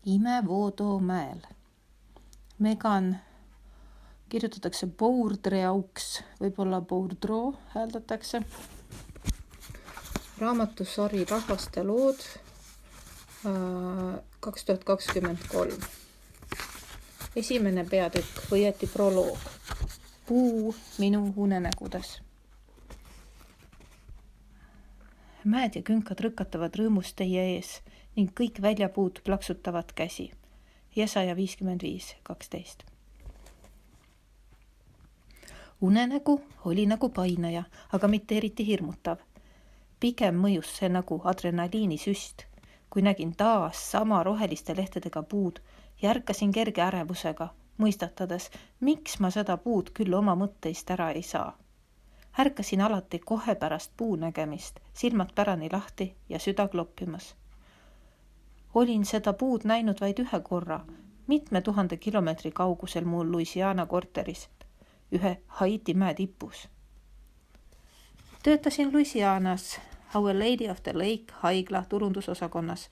Imevoodo mäel. Megan kirjutatakse Bourdreaux, võib-olla Bourdreau hääldatakse. Raamatusari Rahvaste lood 2023. Esimene peatükk või õieti proloog. Puu minu unenägudes. Mäed ja künkad rõkatavad rõõmust teie ees ning kõik väljapuud plaksutavad käsi. Jesaja 55:12. Unenägu oli nagu painaja, aga mitte eriti hirmutav. Pigem mõjus see nagu adrenaliinisüst. Kui nägin taas sama roheliste lehtedega puud, järkasin kerge ärevusega, mõistatades, miks ma seda puud küll oma mõtteist ära ei saa. Ärkasin alati kohe pärast puu nägemist, silmad pärani lahti ja süda kloppimas. Olin seda puud näinud vaid ühe korra, mitme 1000 kilomeetri kaugusel muul Louisiana korteris, ühe Haiti mäe tipus. Töötasin Louisianas Our Lady of the Lake haigla turundusosakonnas,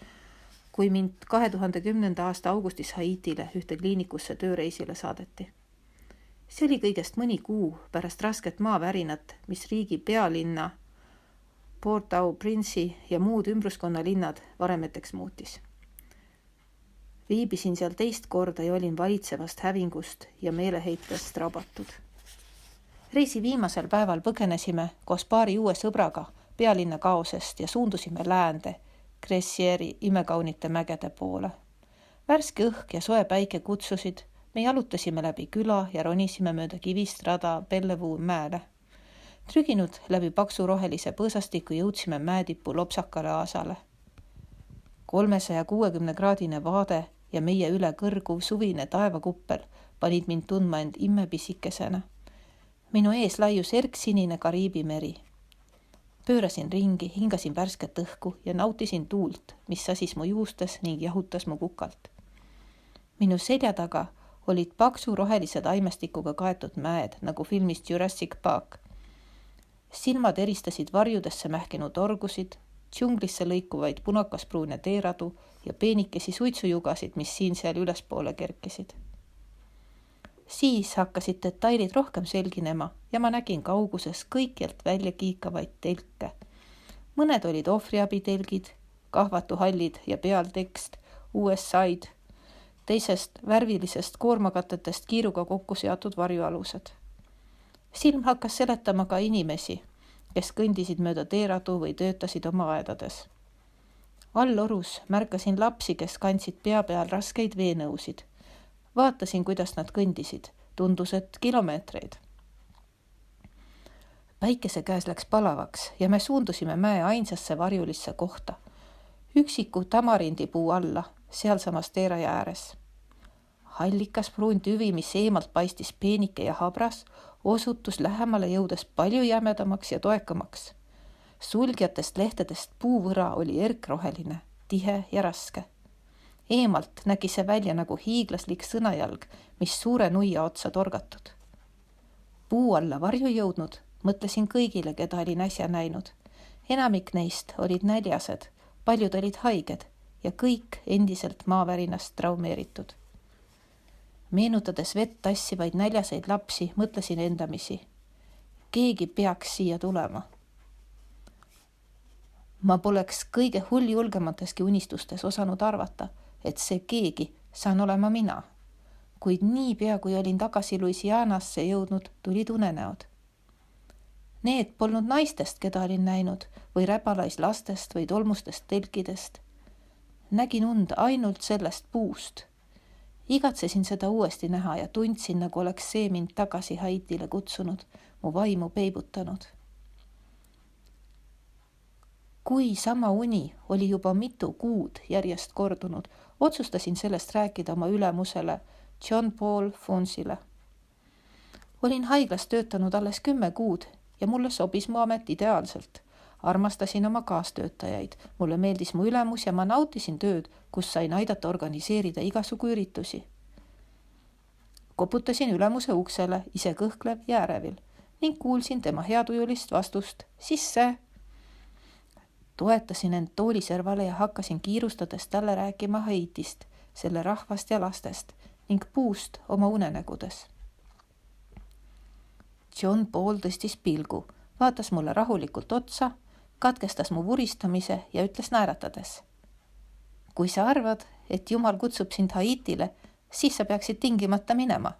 kui mind 2010. aasta augustis Haitile ühte kliinikusse tööreisile saadeti. See oli kõigest mõni kuu pärast rasket maavärinat, mis riigi pealinna Port-au-Prince'i ja muud ümbruskonnalinnad varemeteks muutis. Viibisin seal teist korda ja olin valitsevast hävingust ja meeleheitest rabatud. Reisi viimasel päeval põgenesime koos paari uue sõbraga pealinna kaosest ja suundusime läände Gressieri imekaunite mägede poole. Värske õhk ja soe päike kutsusid, me jalutasime läbi küla ja ronisime mööda kivist rada Bellevue mäele. Trüginud läbi paksu rohelise põõsastiku jõudsime mäetipu lopsakale aasale. 360-kraadine vaade ja meie üle kõrguv suvine taevakuppel panid mind tundma end immepisikesena. Minu ees laius erksinine Kariibi meri. Pöörasin ringi, hingasin värsket õhku ja nautisin tuult, mis sasis mu juustes ning jahutas mu kukalt. Minu selja taga olid paksu rohelised aimestikuga kaetud mäed, nagu filmist Jurassic Park. Silmad eristasid varjudesse mähkinud orgusid, džunglisse lõikuvaid punakaspruune teeradu ja peenikesi suitsujugasid, mis siin-seal ülespoole kerkisid. Siis hakkasid detailid rohkem selginema ja ma nägin kauguses kõikjalt välja kiikavaid telke. Mõned olid ohvriabitelgid, kahvatuhallid ja peal tekst US Side, teisest värvilisest koormakatetest kiiruga kokku seatud varjualused. Silm hakkas seletama ka inimesi, kes kõndisid mööda teeradu või töötasid oma aedades. Allorus märkasin lapsi, kes kandsid pea peal raskeid veenõusid. Vaatasin, kuidas nad kõndisid, tundus, et kilomeetreid. Päikese käes läks palavaks ja me suundusime mäe ainsasse varjulisse kohta. Üksiku tamarindipuu alla, sealsamas teeraja ääres. Hallikas pruun tüvi, mis eemalt paistis peenike ja habras, osutus lähemale jõudes palju jämedamaks ja toekamaks. Sulgjatest lehtedest puuvõra oli erkroheline, tihe ja raske. Eemalt nägi see välja nagu hiiglaslik sõnajalg, mis suure nuia otsa torgatud. Puu alla varju jõudnud, mõtlesin kõigile, keda olin äsja näinud. Enamik neist olid näljased, paljud olid haiged ja kõik endiselt maavärinast traumeeritud. Meenutades vett tassivaid näljaseid lapsi, mõtlesin endamisi. Keegi peaks siia tulema. Ma poleks kõige hulljulgemateski unistustes osanud arvata, et see keegi saan olema mina. Kuid niipea, kui olin tagasi Louisianasse jõudnud, tulid unenäod. Need polnud naistest, keda olin näinud, või räbalais lastest või tolmustest telkidest. Nägin und ainult sellest puust. Igatsesin seda uuesti näha ja tundsin, nagu oleks see mind tagasi Haitile kutsunud, mu vaimu peibutanud. Kui sama uni oli juba mitu kuud järjest kordunud, otsustasin sellest rääkida oma ülemusele John Paul Fonsile. Olin haiglas töötanud alles 10 kuud ja mulle sobis mu amet ideaalselt. Armastasin oma kaastöötajaid, mulle meeldis mu ülemus ja ma nautisin tööd, kus sain aidata organiseerida igasugu üritusi. Koputasin ülemuse uksele, ise kõhklev ja ärevil, ning kuulsin tema heatujulist vastust sisse. Toetasin end tooliservale ja hakkasin kiirustades talle rääkima Haitist, selle rahvast ja lastest ning puust oma unenägudes. John Paul tõstis pilgu, vaatas mulle rahulikult otsa, katkestas mu vuristamise ja ütles naeratades. Kui sa arvad, et Jumal kutsub sind Haitile, siis sa peaksid tingimata minema.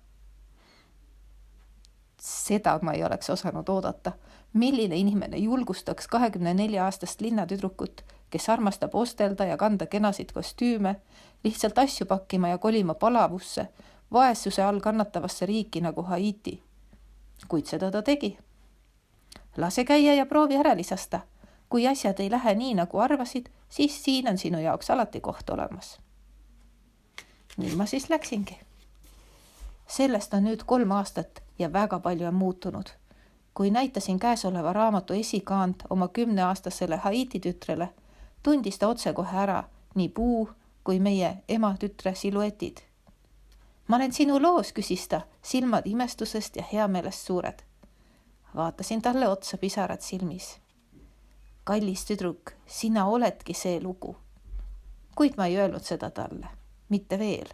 Seda ma ei oleks osanud oodata. Milline inimene julgustaks 24-aastast linnatüdrukut, kes armastab ostelda ja kanda kenasid kostüüme, lihtsalt asju pakkima ja kolima palavusse, vaesuse all kannatavasse riiki nagu Haiti. Kuid seda ta tegi. Lase käia ja proovi ära lisasta. Kui asjad ei lähe nii, nagu arvasid, siis siin on sinu jaoks alati koht olemas. Nii ma siis läksingi. Sellest on nüüd 3 aastat ja väga palju on muutunud. Kui näitasin käesoleva raamatu esikaant oma 10-aastasele Haiti tütrele, tundis ta otsekohe ära nii puu kui meie ema tütre siluetid. Ma olen sinu loos, küsis ta, silmad imestusest ja heameelest suured. Vaatasin talle otsa, pisarad silmis. Kallis tüdruk, sina oledki see lugu. Kuid ma ei öelnud seda talle, mitte veel.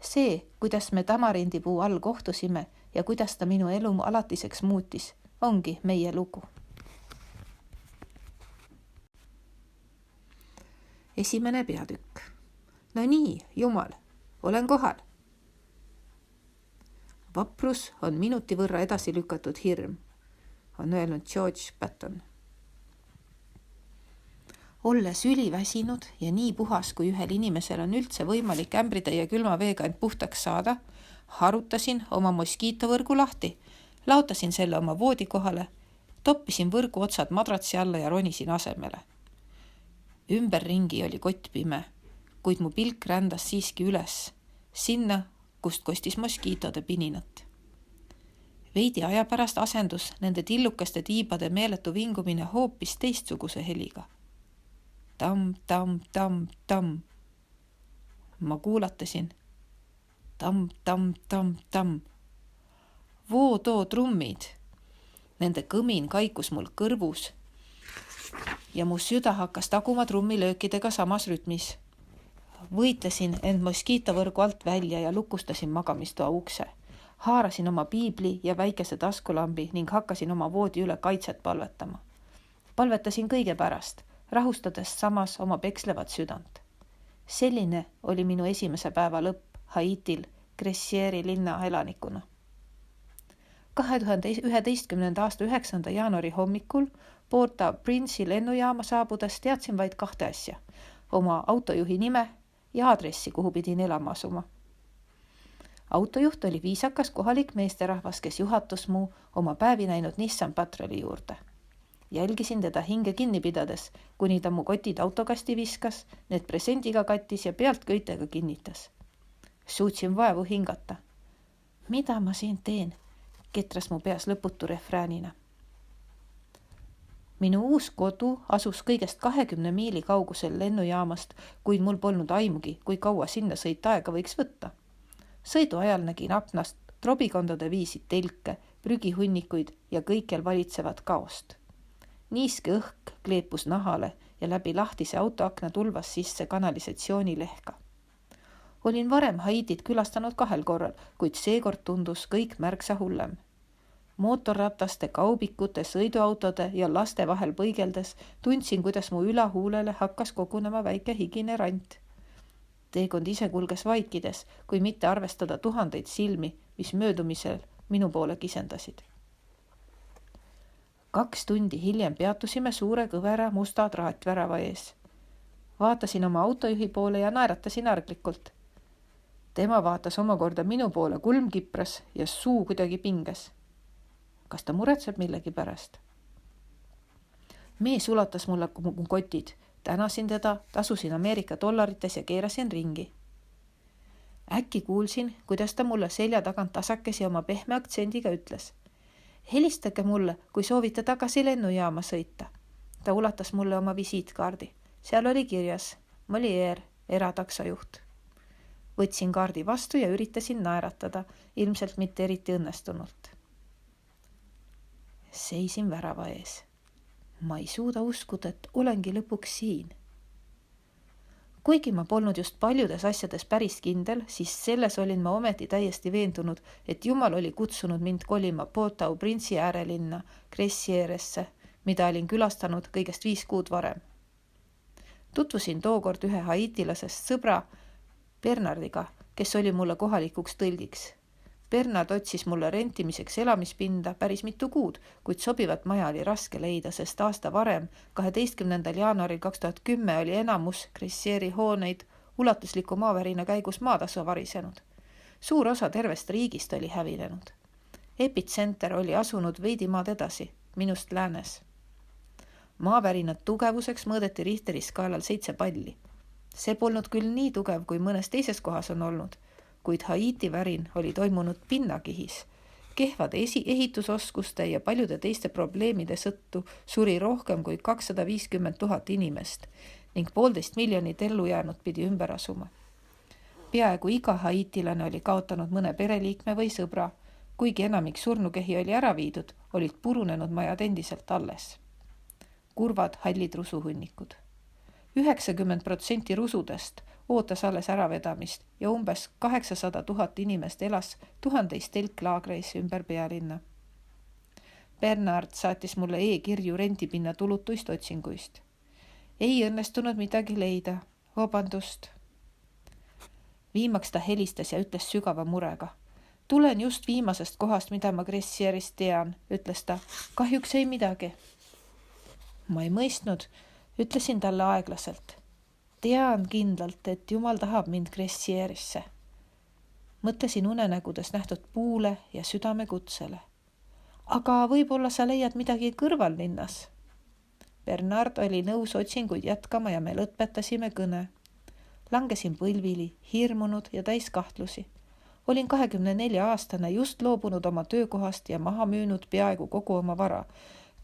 See, kuidas me tamarindipuu all kohtusime ja kuidas ta minu elu alatiseks muutis, ongi meie lugu. Esimene peatükk. No nii, Jumal, olen kohal. Vaprus on minuti võrra edasi lükatud hirm, on öelnud George Patton. Olles üliväsinud ja nii puhas, kui ühel inimesel on üldse võimalik ämbritäie külma veega end puhtaks saada, harutasin oma moskiitovõrgu lahti, laotasin selle oma voodi kohale, toppisin võrgu otsad madratsi alla ja ronisin asemele. Ümberringi oli kott pime, kuid mu pilk rändas siiski üles, sinna, kust kostis moskiitode pininat. Veidi aja pärast asendus nende tillukaste tiibade meeletu vingumine hoopis teistsuguse heliga. Tam, tam, tam, tam. Ma kuulatasin. Tam, tam, tam, tam. Vootoo trummid. Nende kõmin kaikus mul kõrvus ja mu süda hakkas taguma trummilöökidega samas rütmis. Võitlesin end moskiitovõrgu alt välja ja lukustasin magamistoa ukse. Haarasin oma piibli ja väikese taskulambi ning hakkasin oma voodi üle kaitset palvetama. Palvetasin kõige pärast, rahustades samas oma pekslevat südant. Selline oli minu esimese päeva lõpp Haitil, Gressieri linna elanikuna. 2011. aasta 9. jaanuari hommikul Port-au-Prince'i lennujaama saabudes teadsin vaid 2 asja. Oma autojuhi nime ja aadressi, kuhu pidin elama asuma. Autojuht oli viisakas kohalik meesterahvas, kes juhatus mu oma päevi näinud Nissan Patroli juurde. Jälgisin teda hinge kinni pidades, kuni ta mu kotid autokasti viskas, need presendiga kattis ja pealt köitega kinnitas. Suutsin vaevu hingata. Mida ma siin teen? Ketras mu peas lõputu refräänina. Minu uus kodu asus kõigest 20 miili kaugusel lennujaamast, kuid mul polnud aimugi, kui kaua sinna sõit aega võiks võtta. Sõidu ajal nägin aknast trobikondade viisi telke, prügihunnikuid ja kõikjal valitsevat kaost. Niiske õhk kleepus nahale ja läbi lahtise autoakna tulvas sisse kanalisatsioonilehka. Olin varem Haitit külastanud 2 korral, kuid seekord tundus kõik märksa hullem. Mootorrataste, kaubikute, sõiduautode ja laste vahel põigeldes tundsin, kuidas mu ülahuulele hakkas kogunema väike higine rant. Teekond ise kulges vaikides, kui mitte arvestada 1000 silmi, mis möödumisel minu poole kisendasid. 2 tundi hiljem peatusime suure kõvera musta traatvärava ees. Vaatasin oma autojuhi poole ja naeratasin arglikult. Tema vaatas omakorda minu poole, kulm kipras ja suu kuidagi pinges. Kas ta muretseb millegi pärast? Mees ulatas mulle mu kotid. Tänasin teda, tasusin Ameerika dollarites ja keerasin ringi. Äkki kuulsin, kuidas ta mulle selja tagant tasakesi oma pehme aktsendiga ütles. Helistage mulle, kui soovite tagasi lennujaama sõita. Ta ulatas mulle oma visiitkaardi. Seal oli kirjas Molière, erataksojuht. Võtsin kaardi vastu ja üritasin naeratada, ilmselt mitte eriti õnnestunult. Seisin värava ees. Ma ei suuda uskuda, et olengi lõpuks siin. Kuigi ma polnud just paljudes asjades päris kindel, siis selles olin ma ometi täiesti veendunud, et Jumal oli kutsunud mind kolima Port-au-Prince'i äärelinna Cressieresse, mida olin külastanud kõigest 5 kuud varem. Tutvusin tookord ühe haitilasest sõbra Bernardiga, kes oli mulle kohalikuks tõlgiks. Bernard otsis mulle rentimiseks elamispinda päris mitu kuud, kuid sobivat maja oli raske leida, sest aasta varem, 12. jaanuaril 2010 oli enamus Cressieri hooneid ulatusliku maavärina käigus maatasa varisenud. Suur osa tervest riigist oli hävinenud. Epitsenter oli asunud veidi maad edasi, minust läänes. Maavärinad tugevuseks mõõdeti Richteri skaalal 7 palli. See polnud küll nii tugev, kui mõnes teises kohas on olnud, kuid Haiti värin oli toimunud pinnakihis. Kehvade ehitusoskuste ja paljude teiste probleemide sõttu suri rohkem kui 250 000 inimest ning 1,5 miljonit ellujäänud pidi ümber asuma. Peaaegu iga haitilane oli kaotanud mõne pereliikme või sõbra, kuigi enamik surnukehi oli ära viidud, olid purunenud majad endiselt alles. Kurvad hallid rusuhunnikud. 90% rusudest ootas alles äravedamist ja umbes 800 000 inimest elas 1000 telklaagreis ümber pealinna. Bernard saatis mulle e-kirju rendipinna tulutuist otsinguist. Ei õnnestunud midagi leida, vabandust. Viimaks ta helistas ja ütles sügava murega. Tulen just viimasest kohast, mida ma Cressierist tean, ütles ta. Kahjuks ei midagi. Ma ei mõistnud, ütlesin talle aeglaselt. Tean kindlalt, et Jumal tahab mind Cressierisse. Mõtlesin unenägudes nähtud puule ja südame kutsele. Aga võib-olla sa leiad midagi kõrvallinnas. Bernard oli nõus otsinguid jätkama ja me lõpetasime kõne. Langesin põlvili, hirmunud ja täis kahtlusi. Olin 24-aastane, just loobunud oma töökohast ja maha müünud peaaegu kogu oma vara.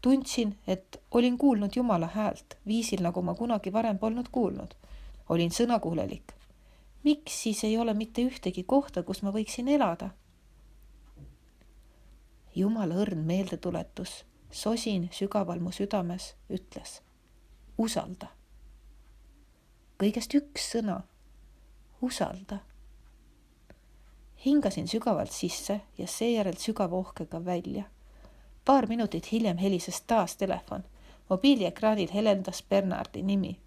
Tundsin, et olin kuulnud Jumala häält, viisil nagu ma kunagi varem polnud kuulnud. Olin sõnakuulelik. Miks siis ei ole mitte ühtegi kohta, kus ma võiksin elada? Jumala õrn meeldetuletus, sosin sügaval mu südames, ütles. Usalda. Kõigest üks sõna. Usalda. Hingasin sügavalt sisse ja seejärel sügava ohkega välja. Paar minutit hiljem helises taas telefon. Mobiiliekraanil helendas Bernardi nimi.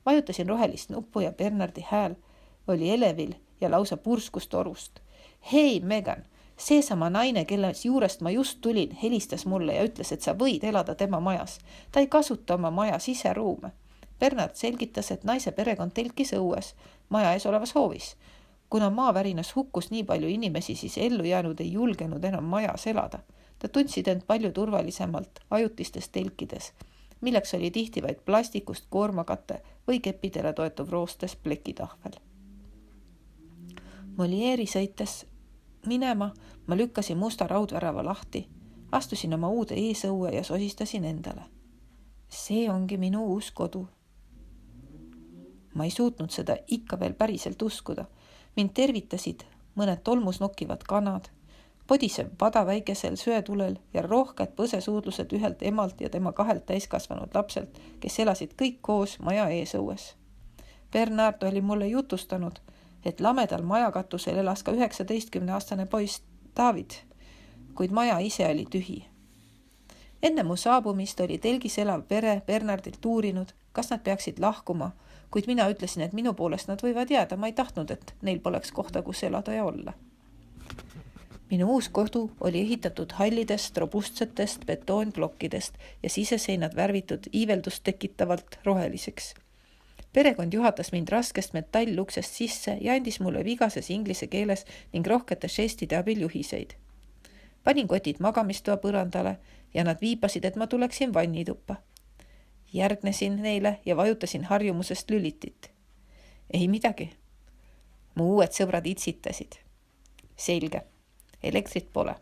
Vajutasin rohelist nuppu ja Bernardi hääl oli elevil ja lausa purskus torust. Hei, Megan, seesama naine, kelle juurest ma just tulin, helistas mulle ja ütles, et sa võid elada tema majas. Ta ei kasuta oma maja siseruume. Bernard selgitas, et naise perekond telkis õues, maja ees olevas hoovis. Kuna maavärinas hukkus nii palju inimesi, siis ellu jäänud ei julgenud enam majas elada. Ta tundsid end palju turvalisemalt ajutistes telkides, milleks oli tihti vaid plastikust koormakate või keppidele toetuv roostes plekitahvel. Molieri sõites minema, ma lükkasin musta raudvärava lahti, astusin oma uude eesõue ja sosistasin endale. See ongi minu uus kodu. Ma ei suutnud seda ikka veel päriselt uskuda. Mind tervitasid mõned tolmus nokkivad kanad, podisev pada väikesel söetulel ja rohked põsesuudlused ühelt emalt ja tema 2 täiskasvanud lapselt, kes elasid kõik koos maja eesõues. Bernard oli mulle jutustanud, et lamedal majakatusel elas ka 19-aastane poiss David, kuid maja ise oli tühi. Enne mu saabumist oli telgis elav pere Bernardilt uurinud, kas nad peaksid lahkuma, kuid mina ütlesin, et minu poolest nad võivad jääda, ma ei tahtnud, et neil poleks kohta, kus elada ja olla. Minu uus kodu oli ehitatud hallidest, robustsetest betoonplokkidest ja siseseinad värvitud iiveldust tekitavalt roheliseks. Perekond juhatas mind raskest metalluksest sisse ja andis mulle vigases inglise keeles ning rohkete žestide abil juhiseid. Panin kotid magamistoa põrandale ja nad viipasid, et ma tuleksin vannituppa. Järgnesin neile ja vajutasin harjumusest lülitit. Ei midagi. Mu uued sõbrad itsitasid. Selge. Elektrit pole.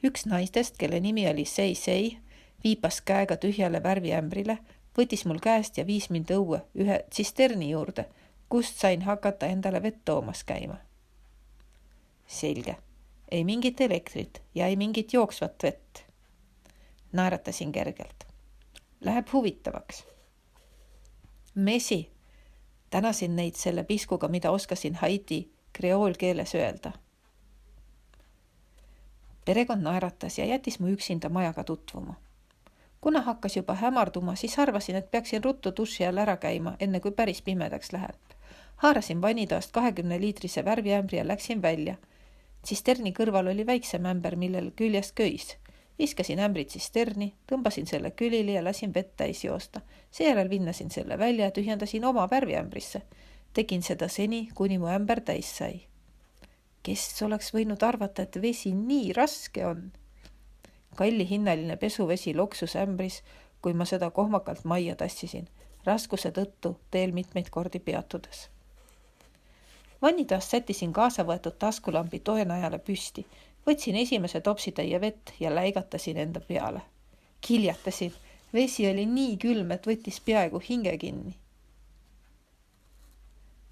Üks naistest, kelle nimi oli Sei, viipas käega tühjale värviämbrile, võttis mul käest ja viis mind õue ühe tsisterni juurde, kust sain hakata endale vett toomas käima. Selge. Ei mingit elektrit ja ei mingit jooksvat vett. Naeratasin kergelt. Läheb huvitavaks. Messi, Tänasin neid selle piskuga, mida oskasin haiti kreoolkeeles öelda. Perekond naeratas ja jättis mu üksinda majaga tutvuma. Kuna hakkas juba hämarduma, siis arvasin, et peaksin ruttu duši all ära käima, enne kui päris pimedaks läheb. Haarasin vannitoast 20-liitrise värviämbri ja läksin välja. Tsisterni kõrval oli väiksem ämber, millel küljest köis. Viskasin ämbrit tsisterni, tõmbasin selle külili ja lasin vett täis joosta. Seejärel vinnasin selle välja ja tühjendasin oma värviämbrisse. Tegin seda seni, kuni mu ämber täis sai. Kes oleks võinud arvata, et vesi nii raske on? Kallihinnaline pesuvesi loksus ämbris, kui ma seda kohmakalt majja tassisin, raskuse tõttu teel mitmeid kordi peatudes. Vannitoast sättisin kaasa võetud taskulambi toenajale püsti, võtsin esimese topsitäie vett ja läigatasin enda peale. Kiljatasin, vesi oli nii külm, et võttis peaaegu hinge kinni.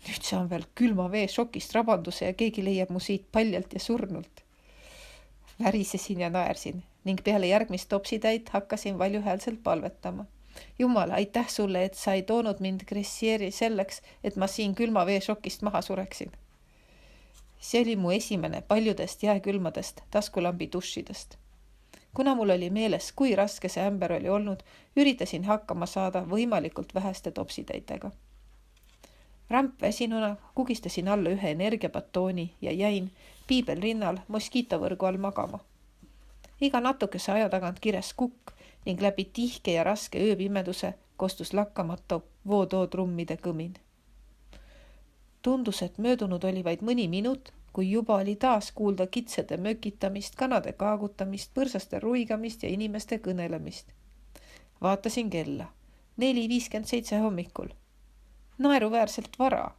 Nüüd saan veel külma vee šokist rabanduse ja keegi leiab mu siit paljalt ja surnult. Värisesin ja naersin ning peale järgmist topsitäit hakkasin valjuhäälselt palvetama. Jumal, aitäh sulle, et sa ei toonud mind Gressieri selleks, et ma siin külma vee šokist maha sureksin. See oli mu esimene paljudest jääkülmadest taskulambi dušidest. Kuna mul oli meeles, kui raske see ämber oli olnud, üritasin hakkama saada võimalikult väheste topsitäitega. Rampväsinuna kugistasin alla ühe energiapatooni ja jäin piibel rinnal moskiitovõrgu all magama. Iga natukese aja tagant kires kukk ning läbi tihke ja raske ööpimeduse kostus lakkamatu vootrummide kõmin. Tundus, et möödunud oli vaid mõni minut, kui juba oli taas kuulda kitsede mökitamist, kanade kaagutamist, põrsaste ruigamist ja inimeste kõnelemist. Vaatasin kella. 4:57 hommikul. Naeruväärselt vara.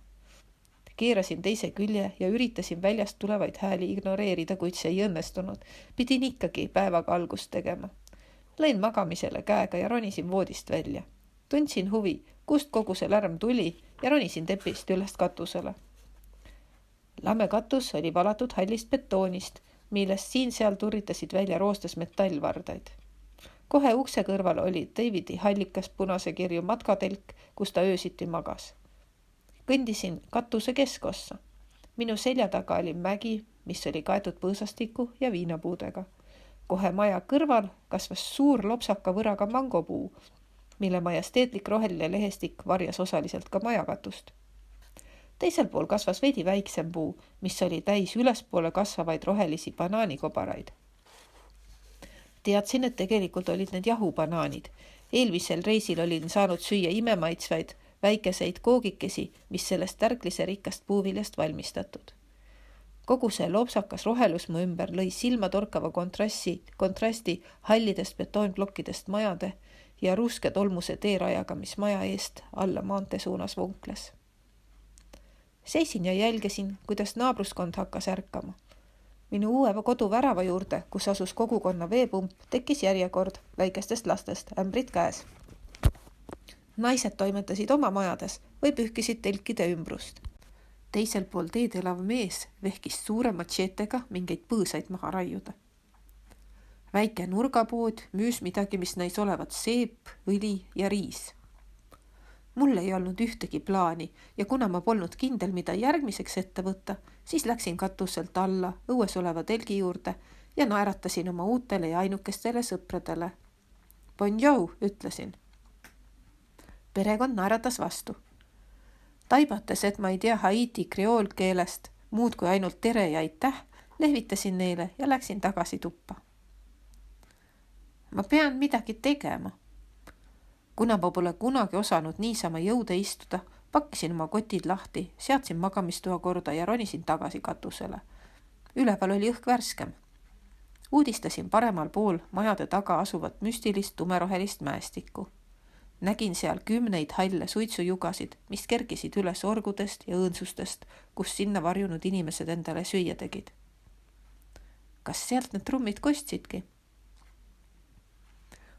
Keerasin teise külje ja üritasin väljast tulevaid hääli ignoreerida, kuid see ei õnnestunud. Pidin ikkagi päevaga algust tegema. Lõin magamisele käega ja ronisin voodist välja. Tundsin huvi, kust kogu see lärm tuli ja ronisin tepist üles katusele. Lame katus oli valatud hallist betoonist, millest siin-seal turritasid välja roostes metallvardaid. Kohe ukse kõrval oli Davidi hallikas punase kirju matkatelk, kus ta öösiti magas. Kõndisin katuse keskossa. Minu selja taga oli mägi, mis oli kaetud põõsastiku ja viinapuudega. Kohe maja kõrval kasvas suur lopsaka võraga mangopuu, mille majesteetlik roheline lehestik varjas osaliselt ka majakatust. Teisel pool kasvas veidi väiksem puu, mis oli täis ülespoole kasvavaid rohelisi banaanikobaraid. Teadsin, et tegelikult olid need jahubanaanid. Eelmisel reisil olin saanud süüa imemaitsvaid väikeseid koogikesi, mis sellest tärklise rikkast puuviljast valmistatud. Kogu see lopsakas rohelus mu ümber lõi silmatorkava kontrasti hallidest betoonplokkidest majade ja ruske tolmuse teerajaga, mis maja eest alla maantee suunas vunkles. Seisin ja jälgesin, kuidas naabruskond hakkas ärkama. Minu uue kodu värava juurde, kus asus kogukonna veepump, tekkis järjekord väikestest lastest, ämbrid käes. Naised toimetasid oma majades või pühkisid telkide ümbrust. Teisel pool teed elav mees vehkis suure matšeetega mingeid põõsaid maha raiuda. Väike nurgapood müüs midagi, mis näis olevat seep, õli ja riis. Mul ei olnud ühtegi plaani ja kuna ma polnud kindel, mida järgmiseks ette võtta, siis läksin katuselt alla õues oleva telgi juurde ja naeratasin oma uutele ja ainukestele sõpradele. Bonjour, ütlesin. Perekond naeratas vastu. Taibates, et ma ei tea haiti kreoolkeelest muud kui ainult tere ja aitäh, lehvitasin neile ja läksin tagasi tuppa. Ma pean midagi tegema. Kuna ma pole kunagi osanud niisama jõude istuda, pakkisin oma kotid lahti, seadsin magamistoa korda ja ronisin tagasi katusele. Üleval oli õhk värskem. Uudistasin paremal pool majade taga asuvat müstilist tumerohelist mäestikku. Nägin seal 10 halle suitsujugasid, mis kerkisid üles orgudest ja õõnsustest, kus sinna varjunud inimesed endale süüa tegid. Kas sealt need trummid kostsidki?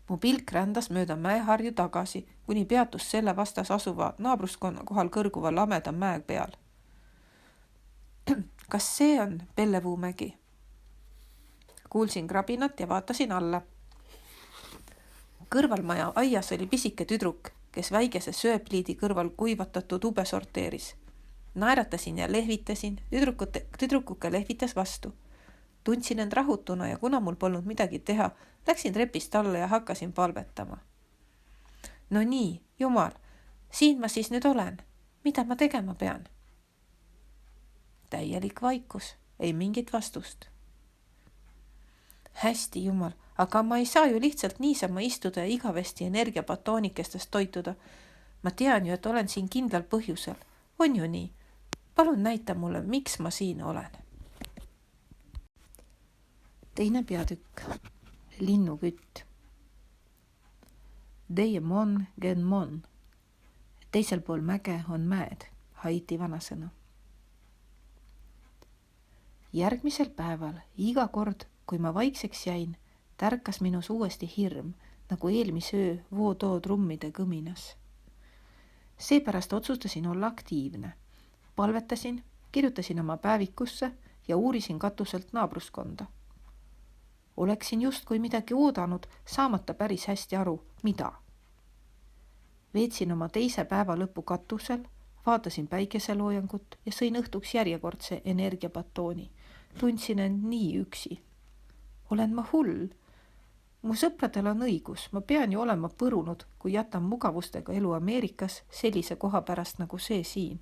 Mu pilk rändas mööda mäeharju tagasi, kuni peatus selle vastas asuva naabruskonna kohal kõrguva lameda mäe peal. Kas see on Pellevuumägi? Kuulsin krabinat ja vaatasin alla. Kõrvalmaja aias oli pisike tüdruk, kes väikese sööpliidi kõrval kuivatatud ube sorteeris. Naeratasin ja lehvitasin, tüdrukuke lehvitas vastu. Tundsin end rahutuna ja kuna mul polnud midagi teha, läksin trepist alla ja hakkasin palvetama. No nii, Jumal, siin ma siis nüüd olen. Mida ma tegema pean? Täielik vaikus, ei mingit vastust. Hästi, Jumal, aga ma ei saa ju lihtsalt niisama istuda ja igavesti energiapatoonikestest toituda. Ma tean ju, et olen siin kindlal põhjusel. On ju nii? Palun näita mulle, miks ma siin olen. Teine peatükk. Linnukütt. Deie mon gen mon. Teisel pool mäge on mäed, Haiti vanasõna. Järgmisel päeval, iga kord, kui ma vaikseks jäin, tärkas minus uuesti hirm, nagu eelmise öö vootoo trummide kõminas. Seepärast otsustasin olla aktiivne. Palvetasin, kirjutasin oma päevikusse ja uurisin katuselt naabruskonda. Oleksin justkui midagi oodanud, saamata päris hästi aru, mida. Veetsin oma teise päeva lõpu katusel, vaatasin päikeseloojangut ja sõin õhtuks järjekordse energiapatooni. Tundsin end nii üksi. Olen ma hull? Mu sõpradel on õigus, ma pean ju olema põrunud, kui jätan mugavustega elu Ameerikas sellise koha pärast nagu see siin.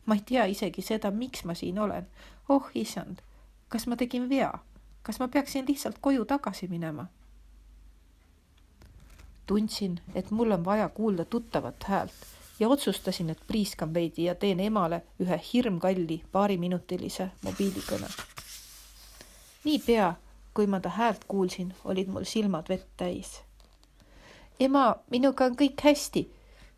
Ma ei tea isegi seda, miks ma siin olen. Oh, isand, kas ma tegin vea? Kas ma peaksin lihtsalt koju tagasi minema? Tundsin, et mul on vaja kuulda tuttavat häält ja otsustasin, et priiskan veidi ja teen emale ühe hirmkalli 2-minutilise mobiilikõne. Niipea, kui ma ta häält kuulsin, olid mul silmad vett täis. Ema, minuga on kõik hästi.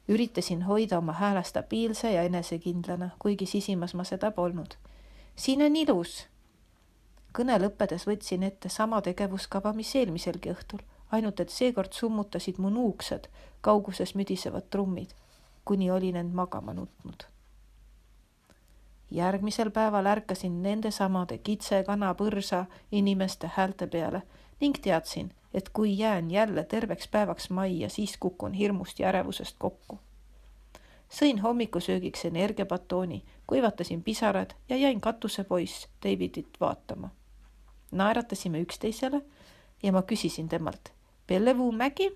Üritasin hoida oma hääle stabiilse ja enesekindlana, kuigi sisimas ma seda polnud. Siin on ilus. Kõne lõppedes võtsin ette sama tegevuskava, mis eelmiselgi õhtul, ainult et seekord summutasid mu nuuksed, kauguses müdisevad trummid, kuni olin end magama nutnud. Järgmisel päeval ärkasin nende samade kitse, kana, põrsa inimeste häälte peale ning teadsin, et kui jään jälle terveks päevaks majja, siis kukun hirmust ja ärevusest kokku. Sõin hommikusöögiks energiapatooni, kuivatasin pisarad ja jäin katusepoiss Davidit vaatama. Naeratasime üksteisele ja ma küsisin temalt, Bellevue mägi?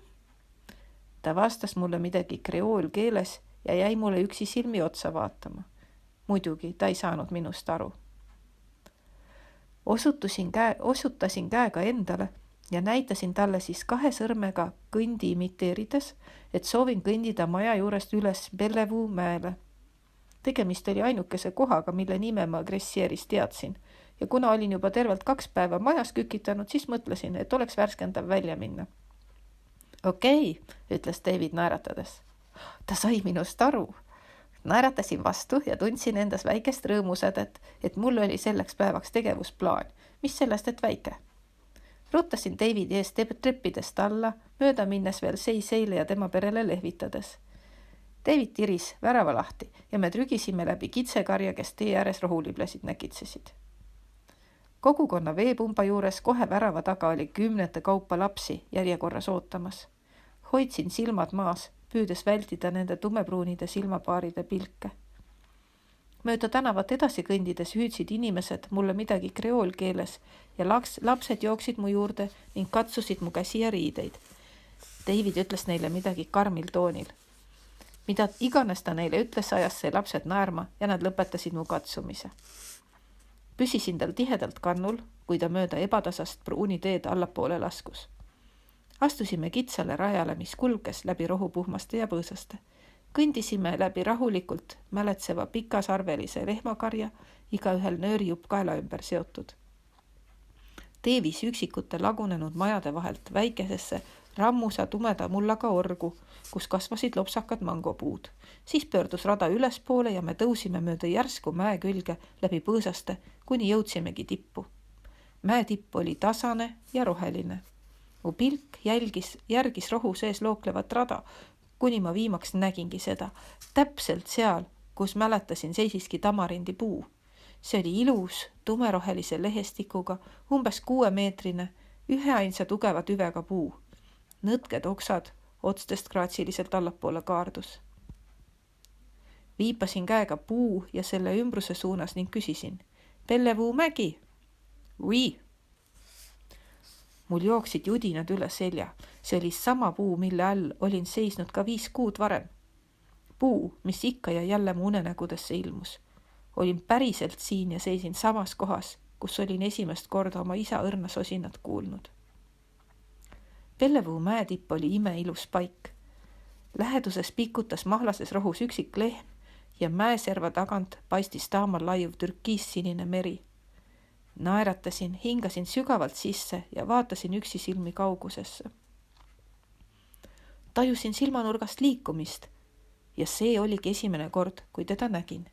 Ta vastas mulle midagi kreoolkeeles ja jäi mulle üksi silmi otsa vaatama. Muidugi ta ei saanud minust aru. Osutasin käega endale ja näitasin talle siis 2 sõrmega kõndi imiteerides, et soovin kõndida maja juurest üles Bellevue mäele. Tegemist oli ainukese kohaga, mille nime ma Gressieris teadsin ja kuna olin juba tervelt 2 päeva majas kükitanud, siis mõtlesin, et oleks värskendav välja minna. Okei, ütles David naeratades. Ta sai minust aru. Naeratasin vastu ja tundsin endas väikest rõõmusädet, et mul oli selleks päevaks tegevusplaan. Mis sellest, et väike? Ruttasin Davidi eest treppidest alla, mööda minnes veel seile ja tema perele lehvitades. David tiris värava lahti ja me trügisime läbi kitsekarja, kes tee ääres rohuliblesid näkitsesid. Kogukonna veepumba juures kohe värava taga oli 10 kaupa lapsi järjekorras ootamas. Hoidsin silmad maas, püüdes vältida nende tumepruunide silmapaaride pilke. Mööda tänavat edasi kõndides hüüdsid inimesed mulle midagi kreoolkeeles ja lapsed jooksid mu juurde ning katsusid mu käsi ja riideid. David ütles neile midagi karmil toonil. Mida iganes ta neile ütles, ajas see lapsed naerma ja nad lõpetasid mu katsumise. Püsisin tal tihedalt kannul, kui ta mööda ebatasast pruuni teed allapoole laskus. Astusime kitsale rajale, mis kulges läbi rohupuhmaste ja põõsaste. Kõndisime läbi rahulikult mäletseva pikasarvelise lehmakarja, igaühel nöörijupp kaela ümber seotud. Teevis üksikute lagunenud majade vahelt väikesesse rammusa tumeda mullaga orgu, kus kasvasid lopsakad mangopuud. Siis pöördus rada ülespoole ja me tõusime mööda järsku mäe külge läbi põõsaste, kuni jõudsimegi tippu. Mäe tipp oli tasane ja roheline. Mu pilk järgis rohu sees looklevat rada, kuni ma viimaks nägingi seda. Täpselt seal, kus mäletasin, seisiski tamarindi puu. See oli ilus, tumerohelise lehestikuga, umbes 6-meetrine, üheainsa tugeva tüvega puu. Nõtked oksad otstest graatsiliselt allapoole kaardus. Viipasin käega puu ja selle ümbruse suunas ning küsisin: Bellevue mägi? Oui. Mul jooksid judinad üle selja. See oli sama puu, mille all olin seisnud ka 5 kuud varem. Puu, mis ikka ja jälle mu unenägudesse ilmus. Olin päriselt siin ja seisin samas kohas, kus olin esimest korda oma isa õrna sosinat kuulnud. Bellevue mäetipp oli imeilus paik. Läheduses pikutas mahlases rohus üksik lehm ja mäeserva tagant paistis taamal laiuv türkiissinine meri. Naeratasin, hingasin sügavalt sisse ja vaatasin üksi silmi kaugusesse. Tajusin silmanurgast liikumist ja see oligi esimene kord, kui teda nägin.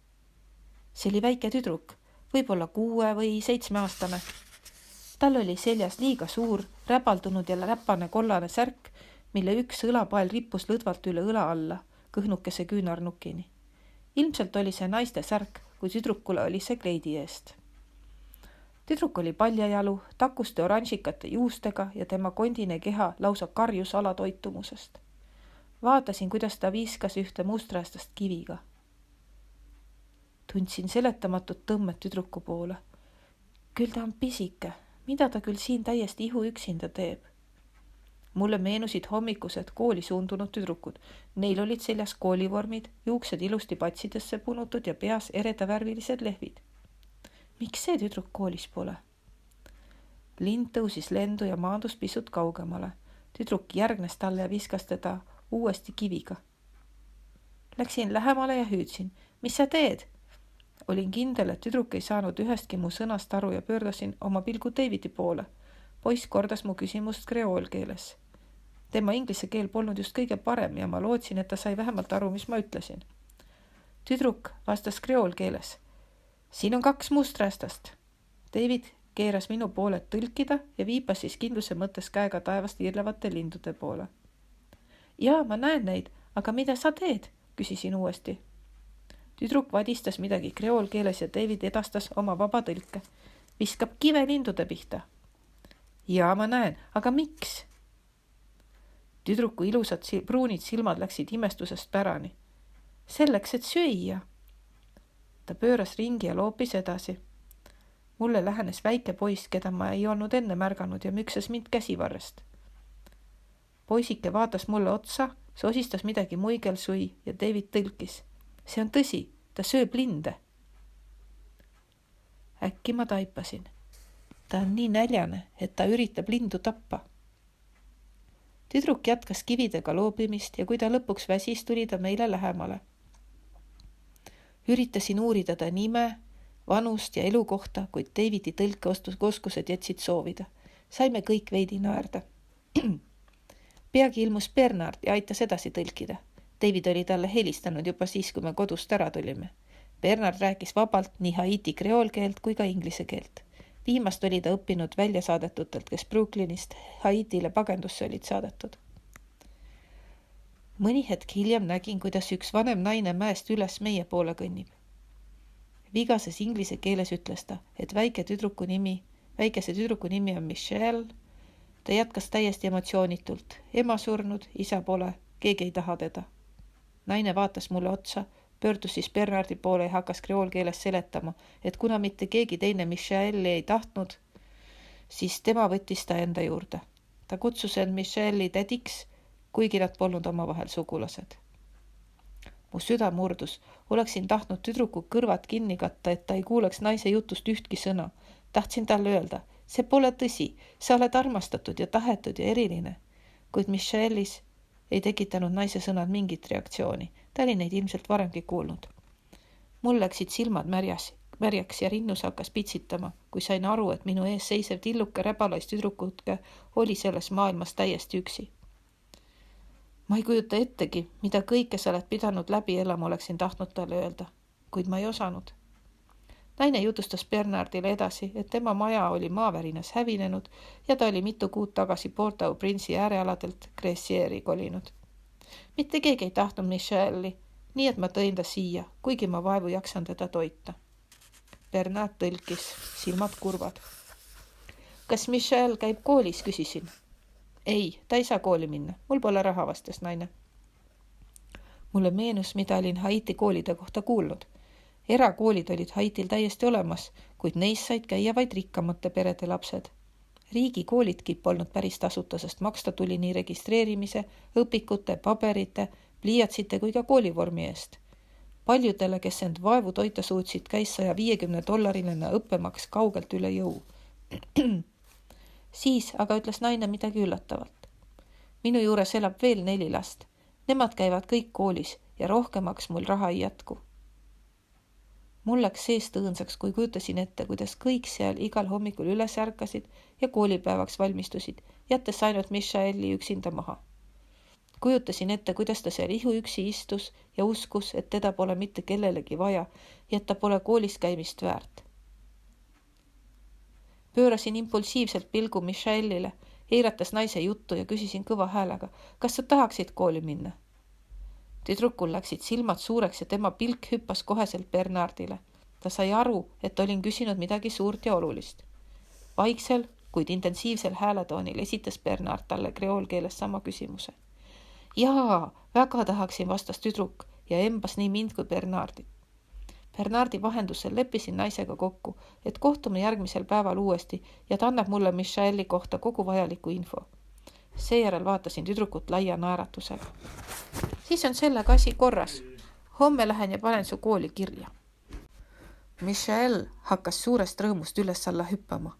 See oli väike tüdruk, võib-olla 6 või 7 aastane. Tal oli seljas liiga suur, räbaldunud ja räpane kollane särk, mille üks õlapael rippus lõdvalt üle õla alla, kõhnukese küünarnukini. Ilmselt oli see naiste särk, kui tüdrukule oli see kleidi eest. Tüdruk oli paljajalu, takuste oranžikate juustega ja tema kondine keha lausa karjus alatoitumusest. Vaatasin, kuidas ta viiskas ühte musträstast kiviga. Tundsin seletamatut tõmmet tüdruku poole. Küll ta on pisike, mida ta küll siin täiesti ihu üksinda teeb? Mulle meenusid hommikused kooli suundunud tüdrukud. Neil olid seljas koolivormid, juuksed ilusti patsidesse punutud ja peas eredavärvilised lehvid. Miks see tüdruk koolis pole? Lind tõusis lendu ja maandus pisut kaugemale. Tüdruk järgnes talle ja viskas teda uuesti kiviga. Läksin lähemale ja hüüdsin. Mis sa teed? Olin kindel, et tüdruk ei saanud ühestki mu sõnast aru ja pöördasin oma pilgu Davidi poole. Poiss kordas mu küsimust kreoolkeeles. Tema inglise keel polnud just kõige parem ja ma lootsin, et ta sai vähemalt aru, mis ma ütlesin. Tüdruk vastas kreoolkeeles. Siin on 2 musträstast. David keeras minu poole tõlkida ja viipas siis kindluse mõttes käega taevast irlevate lindude poole. Jaa, ma näen neid, aga mida sa teed? Küsisin uuesti. Tüdruk vadistas midagi kreoolkeeles ja David edastas oma vaba tõlke. Viskab kive lindude pihta. Jaa, ma näen, aga miks? Tüdruku ilusad pruunid silmad läksid imestusest pärani. Selleks, et süüa. Ta pööras ringi ja loopis edasi. Mulle lähenes väike poiss, keda ma ei olnud enne märganud ja müksas mind käsivarrest. Poisike vaatas mulle otsa, sosistas midagi muigelsui ja David tõlkis. See on tõsi, ta sööb linde. Äkki ma taipasin. Ta on nii näljane, et ta üritab lindu tappa. Tüdruk jätkas kividega loobimist ja kui ta lõpuks väsis, tuli ta meile lähemale. Üritasin uurida ta nime, vanust ja elukohta, kuid Davidi tõlkeoskused jätsid soovida. Saime kõik veidi naerda. Peagi ilmus Bernard ja aitas edasi tõlkida. David oli talle helistanud juba siis, kui me kodust ära tulime. Bernard rääkis vabalt nii Haiti kreoolkeelt kui ka inglise keelt. Viimast oli ta õppinud väljasaadetutelt, kes Brooklynist Haitile pagendusse olid saadetud. Mõni hetk hiljem nägin, kuidas üks vanem naine mäest üles meie poole kõnnib. Vigases inglise keeles ütles ta, et väikese tüdruku nimi on Michelle. Ta jätkas täiesti emotsioonitult. Ema surnud, isa pole, keegi ei taha teda. Naine vaatas mulle otsa, pöördus siis Bernardi poole ja hakkas kreoolkeeles seletama, et kuna mitte keegi teine Michelle'i ei tahtnud, siis tema võttis ta enda juurde. Ta kutsus end Michelle'i tädiks, kuigi nad polnud omavahel sugulased. Mu süda murdus. Oleksin tahtnud tüdruku kõrvad kinni katta, et ta ei kuuleks naise jutust ühtki sõna. Tahtsin talle öelda, see pole tõsi, sa oled armastatud ja tahetud ja eriline. Kuid Michelle'is ei tekitanud naise sõnad mingit reaktsiooni. Ta oli neid ilmselt varemgi kuulnud. Mul läksid silmad märjaks ja rinnus hakkas pitsitama, kui sain aru, et minu ees seisev tilluke räbalais tüdrukutke oli selles maailmas täiesti üksi. Ma ei kujuta ettegi, mida kõike sa oled pidanud läbi elama, oleksin tahtnud talle öelda, kuid ma ei osanud. Naine jutustas Bernardile edasi, et tema maja oli maavärinas hävinenud ja ta oli mitu kuud tagasi Port-au-Prince'i äärealadelt Gressieri kolinud. Mitte keegi ei tahtnud Michelle'i, nii et ma tõin ta siia, kuigi ma vaevu jaksan teda toita. Bernard tõlkis, silmad kurvad. Kas Michelle käib koolis, küsisin. Ei, ta ei saa kooli minna, mul pole raha, vastas naine. Mulle meenus, mida olin Haiti koolide kohta kuulnud. Erakoolid olid Haitil täiesti olemas, kuid neis said käia vaid rikkamate perede lapsed. Riigikoolidki polnud päris tasuta, sest maksta tuli nii registreerimise, õpikute, paberite, pliiatsite kui ka koolivormi eest. Paljudele, kes end vaevu toita suutsid, käis $150 õppemaks kaugelt üle jõu. Siis aga ütles naine midagi üllatavalt. Minu juures elab veel 4 last. Nemad käivad kõik koolis ja rohkemaks mul raha ei jätku. Mul läks seest õõnsaks, kui kujutasin ette, kuidas kõik seal igal hommikul üles ärkasid ja koolipäevaks valmistusid, jättes ainult Michaeli üksinda maha. Kujutasin ette, kuidas ta seal ihuüksi istus ja uskus, et teda pole mitte kellelegi vaja ja et ta pole koolis käimist väärt. Pöörasin impulsiivselt pilgu Michaelile, eirates naise juttu ja küsisin kõva häälega, kas sa tahaksid kooli minna? Tüdrukul läksid silmad suureks ja tema pilk hüppas koheselt Bernardile. Ta sai aru, et olin küsinud midagi suurt ja olulist. Vaiksel, kuid intensiivsel hääletoonil esitas Bernard talle kreoolkeeles sama küsimuse. Jaa, väga tahaksin, vastas tüdruk ja embas nii mind kui Bernardi. Bernardi vahendusel leppisin naisega kokku, et kohtume järgmisel päeval uuesti ja ta annab mulle Michaeli kohta kogu vajaliku info. Seejärel vaatasin tüdrukut laia naeratusega. Siis on sellega asi korras. Homme lähen ja panen su kooli kirja. Michael hakkas suurest rõõmust üles alla hüppama.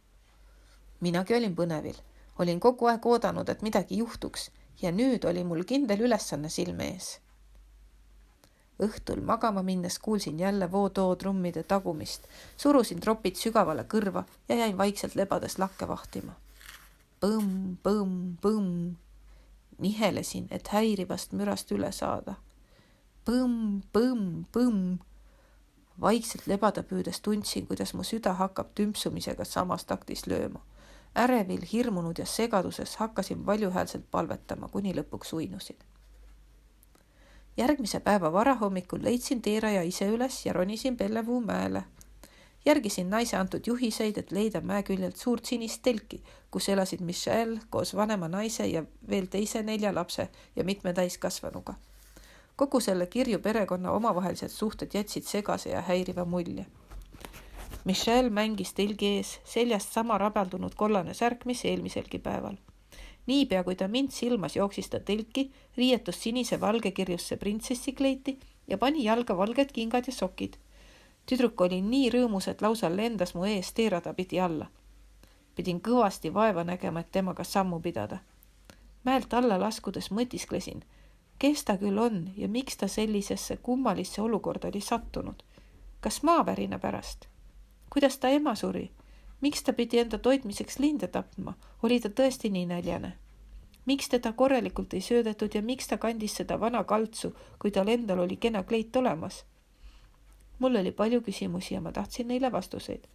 Minagi olin põnevil. Olin kogu aeg oodanud, et midagi juhtuks ja nüüd oli mul kindel ülesanne silme ees. Õhtul magama minnes kuulsin jälle vootoo trummide tagumist, surusin tropid sügavale kõrva ja jäin vaikselt lebades lakke vahtima. Põmm, põmm, põmm. Nihelesin, et häirivast mürast üle saada. Põmm, põmm, põmm. Vaikselt lebada püüdes tundsin, kuidas mu süda hakkab tümpsumisega samas taktis lööma. Ärevil, hirmunud ja segaduses hakkasin valjuhäälselt palvetama, kuni lõpuks uinusin. Järgmise päeva varahommikul leidsin teeraja ise üles ja ronisin Bellevue mäele. Järgisin naise antud juhiseid, et leida mäeküljelt suurt sinist telki, kus elasid Michel koos vanema naise ja veel teise 4 lapse ja mitme täiskasvanuga. Kogu selle kirju perekonna omavahelised suhted jätsid segase ja häiriva mulje. Michel mängis telgi ees, seljast sama rabeldunud kollane särk, mis eelmiselgi päeval. Niipea kui ta mind silmas, jooksis ta telki, riietus sinise valge kirjusse printsessikleiti ja pani jalga valged kingad ja sokid. Tüdruk oli nii rõõmus, et lausa lendas mu ees teerada pidi alla. Pidin kõvasti vaeva nägema, et temaga sammu pidada. Mäelt alla laskudes mõtisklesin, kes ta küll on ja miks ta sellisesse kummalisse olukorda oli sattunud. Kas maavärina pärast? Kuidas ta ema suri? Miks ta pidi enda toitmiseks linde tapma? Oli ta tõesti nii näljane? Miks teda korralikult ei söödetud ja miks ta kandis seda vana kaltsu, kui tal endal oli kena kleit olemas? Mul oli palju küsimusi ja ma tahtsin neile vastuseid.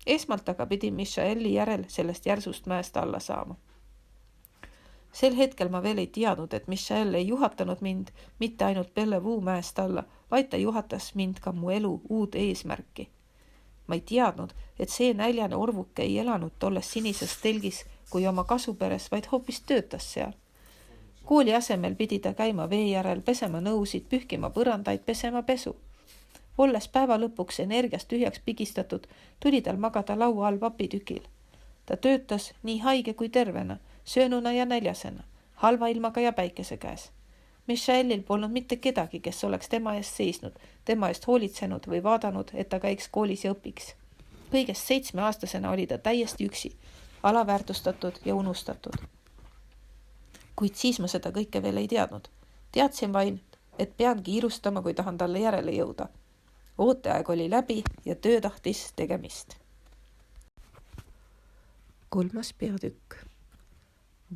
Esmalt aga pidin Michaeli järel sellest järsust mäest alla saama. Sel hetkel ma veel ei teadnud, et Michael ei juhatanud mind mitte ainult Bellevue mäest alla, vaid ta juhatas mind ka mu elu uud eesmärki. Ma ei teadnud, et see näljane orvuke ei elanud tolles sinises telgis kui oma kasuperes, vaid hoopis töötas seal. Kooli asemel pidi ta käima vee järel, pesema nõusid, pühkima põrandaid, pesema pesu. Olles päeva lõpuks energiast tühjaks pigistatud, tuli tal magada laua all vapitükil. Ta töötas nii haige kui tervena, söönuna ja näljasena, halva ilmaga ja päikese käes. Michaelil polnud mitte kedagi, kes oleks tema eest seisnud, tema eest hoolitsenud või vaadanud, et ta käiks koolis ja õpiks. Kõigest 7-aastasena oli ta täiesti üksi, alaväärtustatud ja unustatud. Kuid siis ma seda kõike veel ei teadnud. Teadsin vaid, et pean kiirustama, kui tahan talle järele jõuda. Ooteaeg oli läbi ja töö tahtis tegemist. 3. peatükk.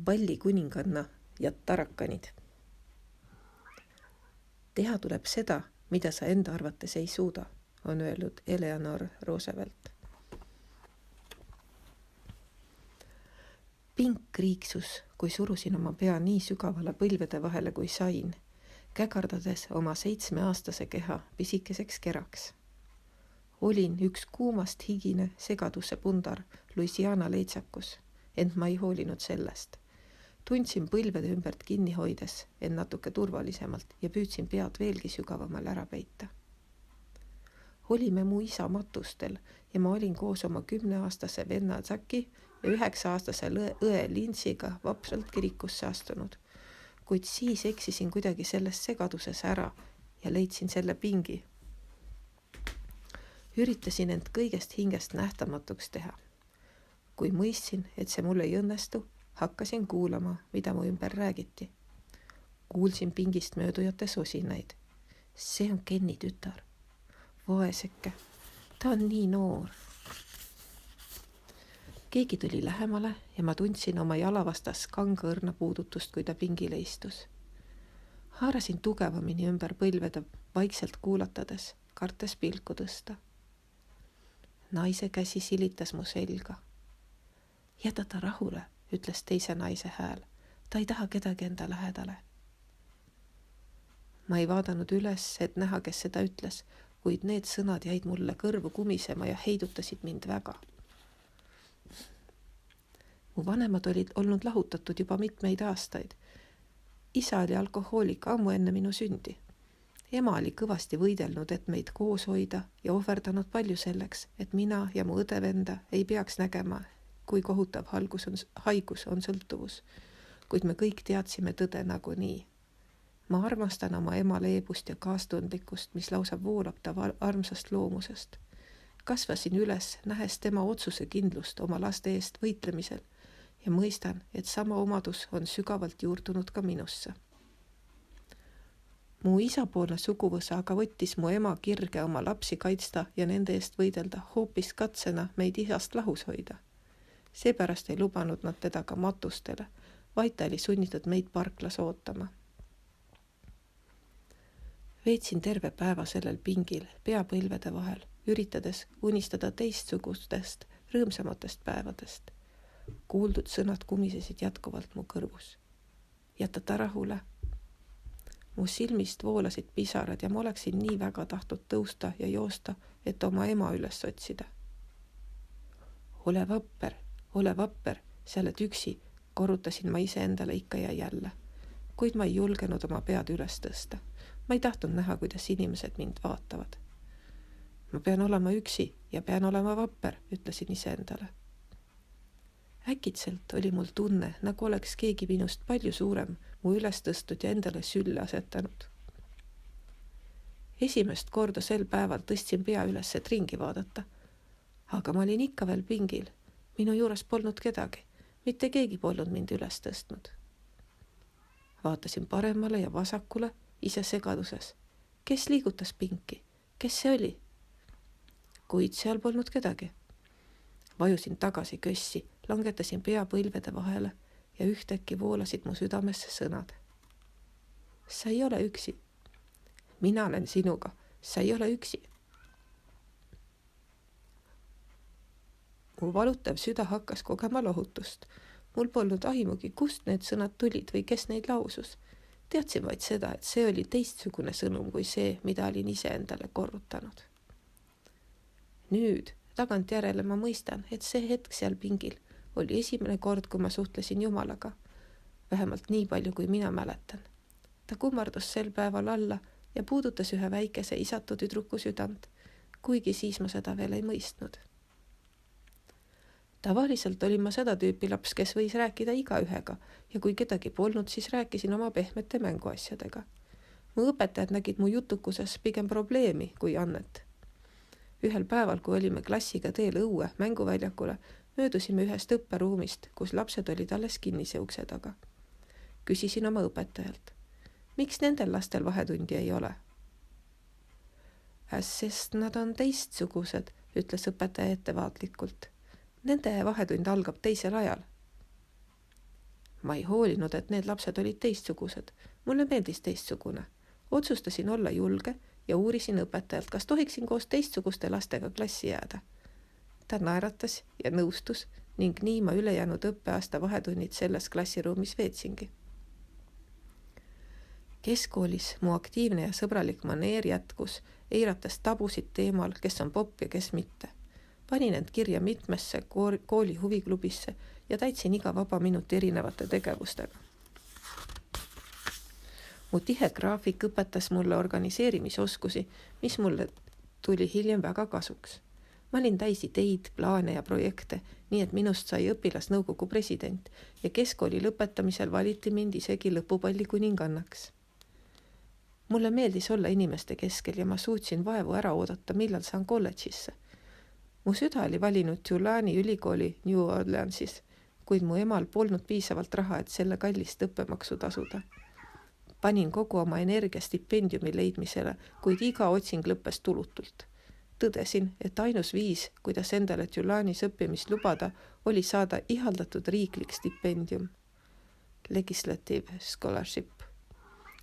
Balli kuninganna ja tarakanid. Teha tuleb seda, mida sa enda arvates ei suuda, on öelnud Eleanor Roosevelt. Pink kriiksus, kui surusin oma pea nii sügavale põlvede vahele kui sain, kägardades oma 7-aastase keha pisikeseks keraks. Olin üks kuumast higine segaduse pundar Louisiana leitsakus, ent ma ei hoolinud sellest. Tundsin põlvede ümbert kinni hoides end natuke turvalisemalt ja püüdsin pead veelgi sügavamal ära peita. Olime mu isa matustel ja ma olin koos oma 10-aastase venna Zaki ja 9-aastase õe Lintsiga vapsalt kirikusse astunud, kuid siis eksisin kuidagi selles segaduses ära ja leidsin selle pingi. Üritasin end kõigest hingest nähtamatuks teha. Kui mõistsin, et see mul ei õnnestu, hakkasin kuulama, mida mu ümber räägiti. Kuulsin pingist möödujate sosinaid. See on Kenni tütar. Vaeseke, ta on nii noor. Keegi tuli lähemale ja ma tundsin oma jala vastas kanga õrna puudutust, kui ta pingile istus. Haarasin tugevamini ümber põlvede vaikselt kuulatades, kartes pilku tõsta. Naise käsi silitas mu selga. Jäta ta rahule, ütles teise naise hääl. Ta ei taha kedagi enda lähedale. Ma ei vaadanud üles, et näha, kes seda ütles, kuid need sõnad jäid mulle kõrvu kumisema ja heidutasid mind väga. Mu vanemad olid olnud lahutatud juba mitmeid aastaid. Isa oli alkohoolik ammu enne minu sündi. Ema oli kõvasti võidelnud, et meid koos hoida ja ohverdanud palju selleks, et mina ja mu õdevenda ei peaks nägema, kui kohutav haigus on sõltuvus, kuid me kõik teadsime tõde nagunii. Ma armastan oma ema leebust ja kaastundlikkust, mis lausa voolab ta armsast loomusest. Kasvasin üles, nähes tema otsuse kindlust oma laste eest võitlemisel ja mõistan, et sama omadus on sügavalt juurdunud ka minusse. Mu isapoolne suguvõsa aga võttis mu ema kirge oma lapsi kaitsta ja nende eest võidelda hoopis katsena meid isast lahus hoida. Seepärast ei lubanud nad teda ka matustele, vaid ta oli sunnitud meid parklas ootama. Veetsin terve päeva sellel pingil, peapõlvede vahel, üritades unistada teistsugustest, rõõmsamatest päevadest. Kuuldud sõnad kumisesid jätkuvalt mu kõrvus. Jäta ta rahule. Mu silmist voolasid pisarad ja ma oleksin nii väga tahtnud tõusta ja joosta, et oma ema üles otsida. Ole vapper, sa oled üksi, korrutasin ma iseendale ikka ja jälle, kuid ma ei julgenud oma pead üles tõsta. Ma ei tahtnud näha, kuidas inimesed mind vaatavad. Ma pean olema üksi ja pean olema vapper, ütlesin iseendale. Äkitselt oli mul tunne, nagu oleks keegi minust palju suurem mu üles tõstud ja endale sülle asetanud. Esimest korda sel päeval tõstsin pea üles, et ringi vaadata. Aga ma olin ikka veel pingil. Minu juures polnud kedagi. Mitte keegi polnud mind üles tõstnud. Vaatasin paremale ja vasakule, ise segaduses. Kes liigutas pinki? Kes see oli? Kuid seal polnud kedagi. Vajusin tagasi kössi, langetasin pea põlvede vahele ja ühtäkki voolasid mu südamesse sõnad. Sa ei ole üksi. Mina olen sinuga. Sa ei ole üksi. Mu valutav süda hakkas kogema lohutust. Mul polnud aimugi, kust need sõnad tulid või kes neid lausus. Teadsin vaid seda, et see oli teistsugune sõnum kui see, mida olin ise endale korrutanud. Nüüd, tagantjärele ma mõistan, et see hetk seal pingil oli esimene kord, kui ma suhtlesin Jumalaga. Vähemalt nii palju, kui mina mäletan. Ta kummardus sel päeval alla ja puudutas ühe väikese isatu tüdruku südant, kuigi siis ma seda veel ei mõistnud. Tavaliselt olin ma seda tüüpi laps, kes võis rääkida igaühega ja kui kedagi polnud, siis rääkisin oma pehmete mänguasjadega. Mu õpetajad nägid mu jutukuses pigem probleemi kui annet. Ühel päeval, kui olime klassiga teel õue mänguväljakule, möödusime ühest õpperuumist, kus lapsed olid alles kinnise ukse taga. Küsisin oma õpetajalt, miks nendel lastel vahetundi ei ole? Sest nad on teistsugused, ütles õpetaja ettevaatlikult. Nende vahetund algab teisel ajal. Ma ei hoolinud, et need lapsed olid teistsugused. Mulle meeldis teistsugune. Otsustasin olla julge ja uurisin õpetajalt, kas tohiksin koos teistsuguste lastega klassi jääda. Ta naeratas ja nõustus ning nii ma ülejäänud õppeaasta vahetunnid selles klassiruumis veetsingi. Keskkoolis mu aktiivne ja sõbralik maneer jätkus, eirates tabusid teemal, kes on popp ja kes mitte. Panin end kirja mitmesse kooli huviklubisse ja täitsin iga vaba minuti erinevate tegevustega. Mu tihe graafik õpetas mulle organiseerimisoskusi, mis mulle tuli hiljem väga kasuks. Ma olin täis ideid, plaane ja projekte, nii et minust sai õpilasnõukogu president ja keskkooli lõpetamisel valiti mind isegi lõpupalli kuningannaks. Mulle meeldis olla inimeste keskel ja ma suutsin vaevu ära oodata, millal saan kolledžisse. Mu süda oli valinud Tulani ülikooli New Orleansis, kuid mu emal polnud piisavalt raha, et selle kallist õppemaksu tasuda. Panin kogu oma energia stipendiumi leidmisele, kuid iga otsing lõppes tulutult. Tõdesin, et ainus viis, kuidas endale Tulanis õppimist lubada, oli saada ihaldatud riiklik stipendium. Legislative Scholarship.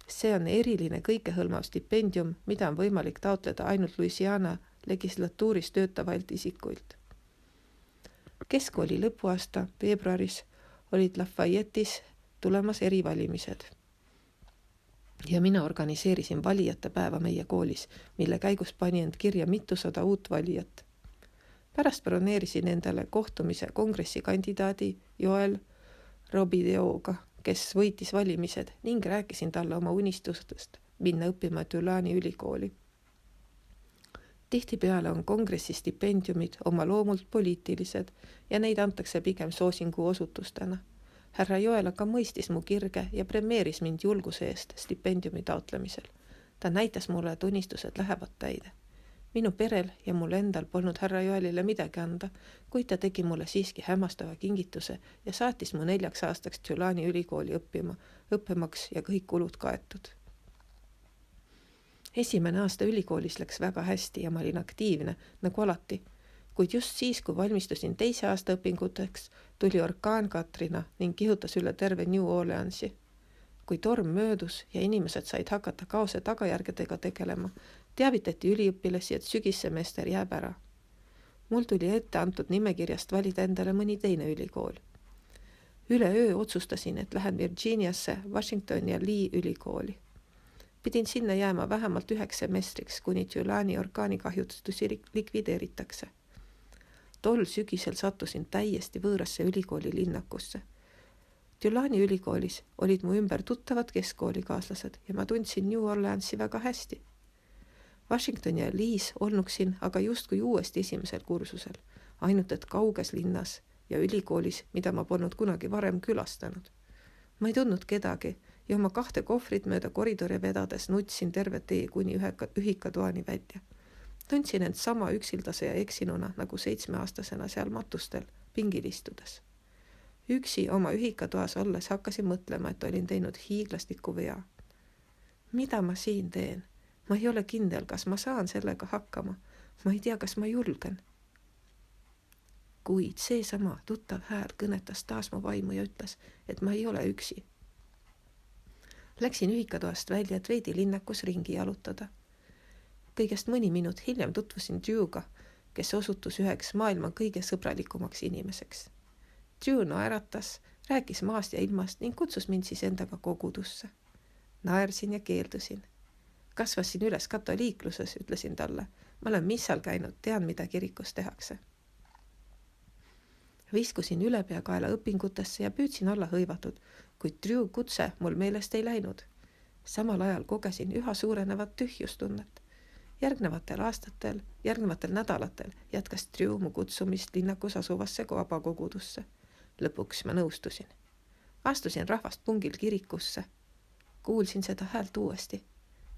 See on eriline kõikehõlmav stipendium, mida on võimalik taotleda ainult Louisiana legislatuuris töötavalt isikuilt. Keskkooli lõpuaasta veebruaris olid Lafayette'is tulemas erivalimised. Ja mina organiseerisin valijate päeva meie koolis, mille käigus pani end kirja mitusada uut valijat. Pärast broneerisin endale kohtumise kongressikandidaadi Joel Robideauga, kes võitis valimised ning rääkisin talle oma unistustest minna õppima Tulani ülikooli. Tihtipeale on kongressi stipendiumid oma loomult poliitilised ja neid antakse pigem soosingu osutustena. Härra Joel aga mõistis mu kirge ja premeeris mind julguse eest stipendiumi taotlemisel. Ta näitas mulle, et unistused lähevad täide. Minu perel ja mul endal polnud härra Joelile midagi anda, kuid ta tegi mulle siiski hämmastava kingituse ja saatis mu 4 aastaks Tulani ülikooli õppemaks ja kõik kulud kaetud. Esimene aasta ülikoolis läks väga hästi ja ma olin aktiivne, nagu alati, kuid just siis, kui valmistusin 2. aasta õpinguteks, tuli orkaan Katrina ning kihutas üle terve New Orleansi. Kui torm möödus ja inimesed said hakata kaose tagajärgedega tegelema, teavitati üliõpilasi, et sügissemester jääb ära. Mul tuli ette antud nimekirjast valida endale mõni teine ülikool. Üleöö otsustasin, et lähen Virginiasse, Washington ja Lee ülikooli. Pidin sinna jääma vähemalt 1 semestriks, kuni Tulani orkaanikahjutusi likvideeritakse. Tol sügisel sattusin täiesti võõrasse ülikooli linnakusse. Tulani ülikoolis olid mu ümber tuttavad keskkoolikaaslased ja ma tundsin New Orleansi väga hästi. Washington ja Lee's olnuksin aga justkui uuesti esimesel kursusel, ainult et kauges linnas ja ülikoolis, mida ma polnud kunagi varem külastanud. Ma ei tundnud kedagi ja oma 2 kohvrit mööda koridori vedades nutsin terve tee kuni ühikatoani välja. Tundsin end sama üksildase ja eksinuna nagu 7-aastasena seal matustel, pingil istudes. Üksi oma ühikatoas olles hakkasin mõtlema, et olin teinud hiiglasliku vea. Mida ma siin teen? Ma ei ole kindel, kas ma saan sellega hakkama. Ma ei tea, kas ma julgen. Kuid seesama tuttav hääl kõnetas taas mu vaimu ja ütles, et ma ei ole üksi. Läksin ühikatoast välja, et veidi linnakus ringi jalutada. Kõigest mõni minut hiljem tutvusin Drew'ga, kes osutus üheks maailma kõige sõbralikumaks inimeseks. Drew naeratas, rääkis maast ja ilmast ning kutsus mind siis endaga kogudusse. Naersin ja keeldusin. Kasvasin üles katoliikluses, ütlesin talle. Ma olen missal käinud, tean, mida kirikus tehakse. Viskusin ülepeakaela õpingutesse ja püüdsin olla hõivatud, kuid Drew kutse mul meelest ei läinud. Samal ajal kogesin üha suurenevat tühjustunnet. Järgnevatel nädalatel jätkas Drew mu kutsumist linnakus asuvasse vabakogudusse. Lõpuks ma nõustusin. Astusin rahvast pungil kirikusse. Kuulsin seda häält uuesti.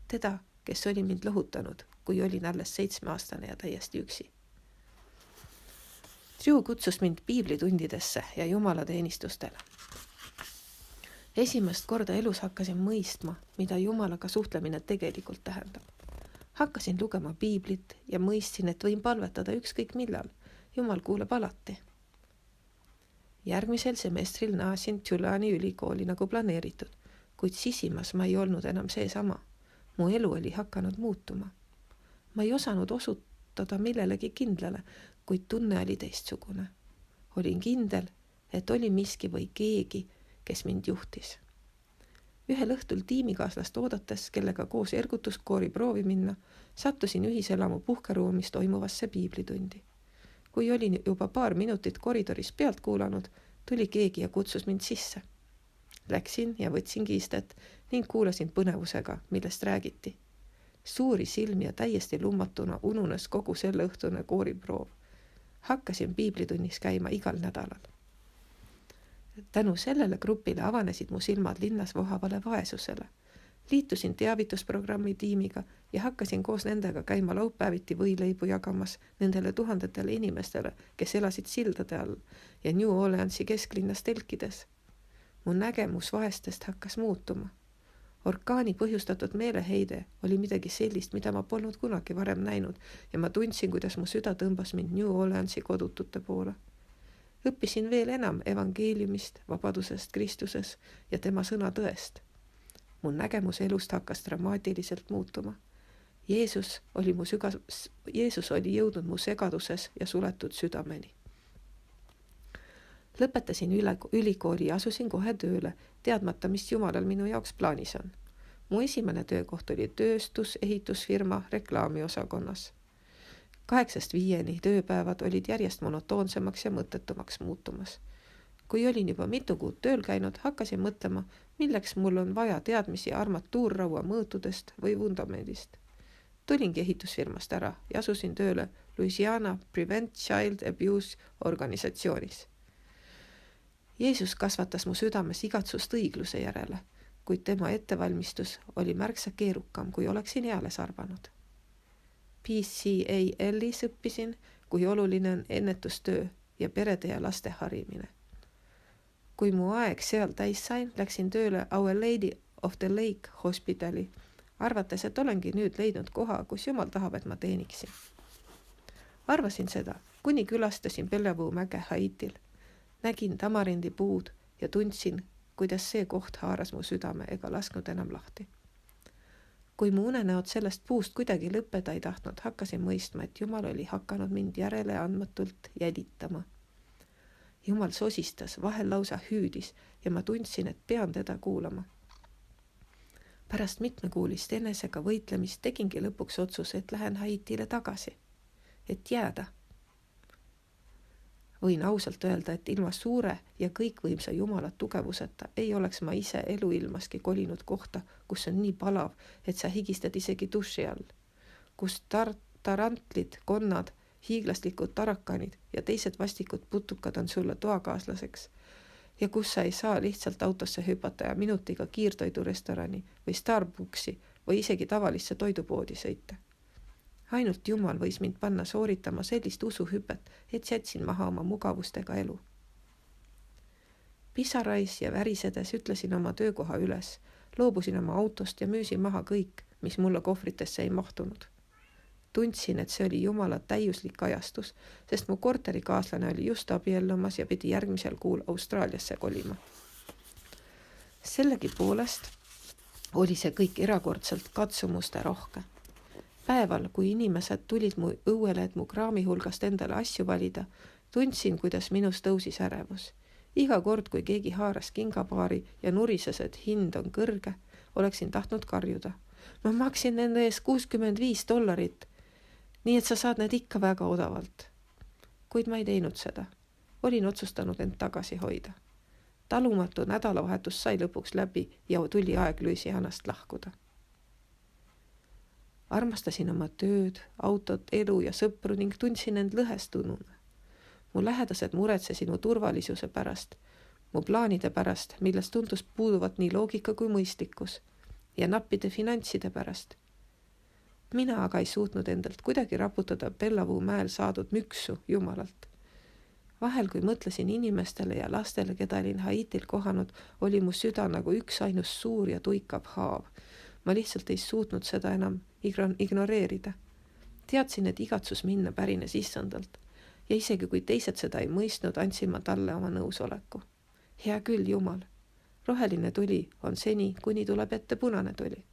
Teda, kes oli mind lohutanud, kui olin alles 7-aastane ja täiesti üksi. Drew kutsus mind piiblitundidesse ja jumalateenistustele. Esimest korda elus hakkasin mõistma, mida Jumalaga suhtlemine tegelikult tähendab. Hakkasin lugema piiblit ja mõistsin, et võin palvetada ükskõik millal. Jumal kuuleb alati. Järgmisel semestril naasin Tulani ülikooli nagu planeeritud, kuid sisimas ma ei olnud enam seesama. Mu elu oli hakanud muutuma. Ma ei osanud osutada millelegi kindlale, kuid tunne oli teistsugune. Olin kindel, et oli miski või keegi, kes mind juhtis. Ühel õhtul tiimikaaslast oodates, kellega koos ergutuskoori proovi minna, sattusin ühiselamu puhkeruumis toimuvasse piiblitundi. Kui olin juba paar minutit koridoris pealt kuulanud, Tuli keegi ja kutsus mind sisse. Läksin ja võtsin kiistet ning kuulasin põnevusega, millest räägiti. Suuri silmi ja täiesti lummatuna ununes kogu selle õhtune kooriproov. Hakkasin piiblitunnis käima igal nädalal. Tänu sellele grupile avanesid mu silmad linnas vohavale vaesusele. Liitusin teavitusprogrammi tiimiga ja hakkasin koos nendega käima laupäeviti võileibu jagamas nendele tuhandetele inimestele, kes elasid sildade all ja New Orleansi kesklinnas telkides. Mu nägemus vaestest hakkas muutuma. Orkaani põhjustatud meeleheide oli midagi sellist, mida ma polnud kunagi varem näinud ja ma tundsin, kuidas mu süda tõmbas mind New Orleansi kodutute poole. Õppisin veel enam evangeeliumist, vabadusest Kristuses ja tema sõna tõest. Mu nägemus elust hakkas dramaatiliselt muutuma. Jeesus oli jõudnud mu segaduses ja suletud südameni. Lõpetasin ülikooli ja asusin kohe tööle, teadmata, mis Jumalal minu jaoks plaanis on. Mu esimene töökoht oli ehitusfirma reklaamiosakonnas. 8–5 tööpäevad olid järjest monotoonsemaks ja mõttetumaks muutumas. Kui olin juba mitu kuud tööl käinud, hakkasin mõtlema, milleks mul on vaja teadmisi armatuurraua mõõtudest või vundamendist. Tulingi ehitusfirmast ära ja asusin tööle Louisiana Prevent Child Abuse organisatsioonis. Jeesus kasvatas mu südames igatsust õigluse järele, kuid tema ettevalmistus oli märksa keerukam, kui oleksin eales arvanud. PCAL-is õppisin, kui oluline on ennetustöö ja perede ja laste harimine. Kui mu aeg seal täis sain, läksin tööle Our Lady of the Lake hospitali, arvates, et olengi nüüd leidnud koha, kus Jumal tahab, et ma teeniksin. Arvasin seda, kuni külastasin Bellevue mäge Haitil. Nägin tamarindi puud ja tundsin, kuidas see koht haaras mu südame ega lasknud enam lahti. Kui mu unenäod sellest puust kuidagi lõppeda ei tahtnud, hakkasin mõistma, et Jumal oli hakanud mind järele andmatult jälitama. Jumal sosistas, vahel lausa hüüdis ja ma tundsin, et pean teda kuulama. Pärast mitmekuulist enesega võitlemist tegingi lõpuks otsuse, et lähen Haitile tagasi, et jääda. Võin ausalt öelda, et ilma suure ja kõikvõimsa Jumala tugevuseta ei oleks ma ise eluilmaski kolinud kohta, kus on nii palav, et sa higistad isegi duši all, kus tarantlid, konnad, hiiglaslikud tarakanid ja teised vastikud putukad on sulle toakaaslaseks ja kus sa ei saa lihtsalt autosse hüpata ja minutiga kiirtoidurestorani või Starbucksi või isegi tavalisse toidupoodi sõita. Ainult Jumal võis mind panna sooritama sellist usuhüpet, et jätsin maha oma mugavustega elu. Pisarais ja värisedes ütlesin oma töökoha üles, loobusin oma autost ja müüsin maha kõik, mis mulle kohvritesse ei mahtunud. Tundsin, et see oli Jumala täiuslik ajastus, sest mu korterikaaslane oli just abiellumas ja pidi järgmisel kuul Austraaliasse kolima. Sellegipoolest oli see kõik erakordselt katsumuste rohke. Päeval, kui inimesed tulid mu õuele, et mu kraami hulgast endale asju valida, tundsin, kuidas minus tõusis ärevus. Iga kord, kui keegi haaras kingapaari ja nurises, et hind on kõrge, oleksin tahtnud karjuda. Ma maksin nende ees $65, nii et sa saad need ikka väga odavalt. Kuid ma ei teinud seda. Olin otsustanud end tagasi hoida. Talumatu nädalavahetus sai lõpuks läbi ja tuli aeg Louisianast lahkuda. Armastasin oma tööd, autot, elu ja sõpru ning tundsin end lõhestununa. Mu lähedased muretsesid mu turvalisuse pärast, mu plaanide pärast, millest tundus puuduvat nii loogika kui mõistlikkus ja nappide finantside pärast. Mina aga ei suutnud endalt kuidagi raputada Bellevue mäel saadud müksu Jumalalt. Vahel, kui mõtlesin inimestele ja lastele, keda olin Haitil kohanud, oli mu süda nagu üks ainus suur ja tuikav haav. Ma lihtsalt ei suutnud seda enam ignoreerida. Teadsin, et igatsus minna pärines Issandalt ja isegi kui teised seda ei mõistnud, andsin ma talle oma nõusoleku. Hea küll, Jumal. Roheline tuli on seni, kuni tuleb ette punane tuli.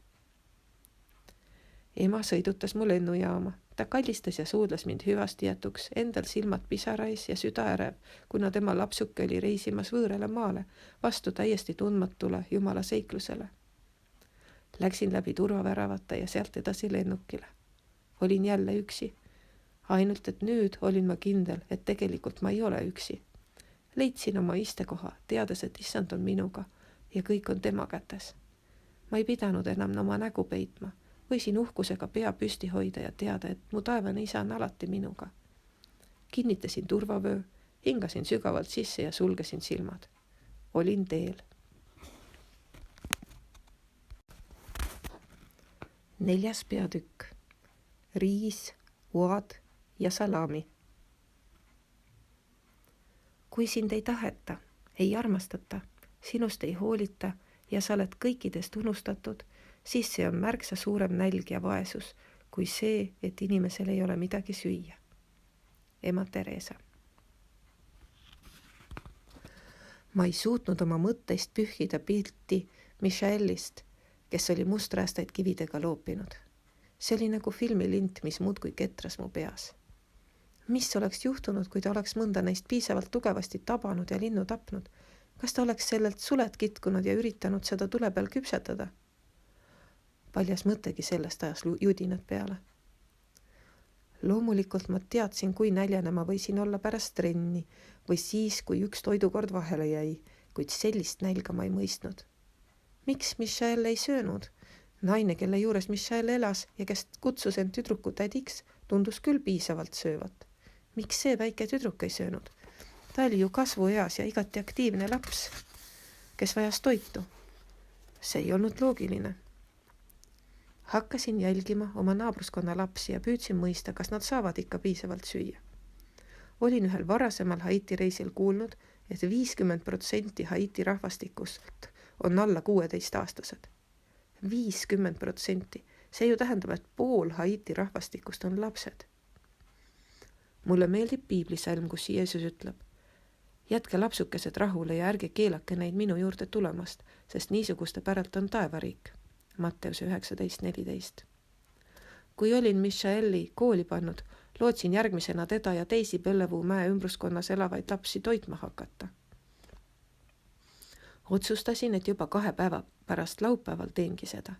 Ema sõidutas mu lennujaama. Ta kallistas ja suudles mind hüvasti jätuks, endal silmad pisarais ja süda ärev, kuna tema lapsuke oli reisimas võõrele maale, vastu täiesti tundmatule Jumala seiklusele. Läksin läbi turvaväravate ja sealt edasi lennukile. Olin jälle üksi. Ainult, et nüüd olin ma kindel, et tegelikult ma ei ole üksi. Leidsin oma istekoha, teades, et issand on minuga ja kõik on tema kätes. Ma ei pidanud enam oma nägu peitma. Võisin uhkusega pea püsti hoida ja teada, et mu taevane isa on alati minuga. Kinnitasin turvavöö, hingasin sügavalt sisse ja sulgesin silmad. Olin teel. 4. peatükk. Riis, uad ja salami. Kui sind ei taheta, ei armastata, sinust ei hoolita ja sa oled kõikidest unustatud, siis see on märksa suurem nälg ja vaesus kui see, et inimesel ei ole midagi süüa. Ema Teresa. Ma ei suutnud oma mõtteist pühkida pilti Michaelist, kes oli musträästaid kividega loopinud. See oli nagu filmilint, mis muudkui ketras mu peas. Mis oleks juhtunud, kui ta oleks mõnda neist piisavalt tugevasti tabanud ja linnu tapnud? Kas ta oleks sellelt suled kitkunud ja üritanud seda tule peal küpsetada? Paljas mõttegi sellest ajas judinad peale. Loomulikult ma teadsin, kui näljane ma võisin olla pärast trenni või siis, kui üks toidukord vahele jäi, kuid sellist nälga ma ei mõistnud. Miks Michelle ei söönud? Naine, kelle juures Michelle elas ja kes kutsus end tüdruku tädiks, tundus küll piisavalt söövat. Miks see väike tüdruk ei söönud? Ta oli ju kasvueas ja igati aktiivne laps, kes vajas toitu. See ei olnud loogiline. Hakkasin jälgima oma naabruskonna lapsi ja püüdsin mõista, kas nad saavad ikka piisavalt süüa. Olin ühel varasemal Haiti reisil kuulnud, et 50% Haiti rahvastikust on alla 16-aastased. 50%. See ju tähendab, et pool Haiti rahvastikust on lapsed. Mulle meeldib piiblisälm, kus Jeesus ütleb: jätke lapsukesed rahule ja ärge keelake neid minu juurde tulemast, sest niisuguste päralt on taevariik. Matteuse 19:14. Kui olin Michaeli kooli pannud, lootsin järgmisena teda ja teisi Bellevue mäe ümbruskonnas elavaid lapsi toitma hakata. Otsustasin, et juba 2 päeva pärast laupäeval teengi seda.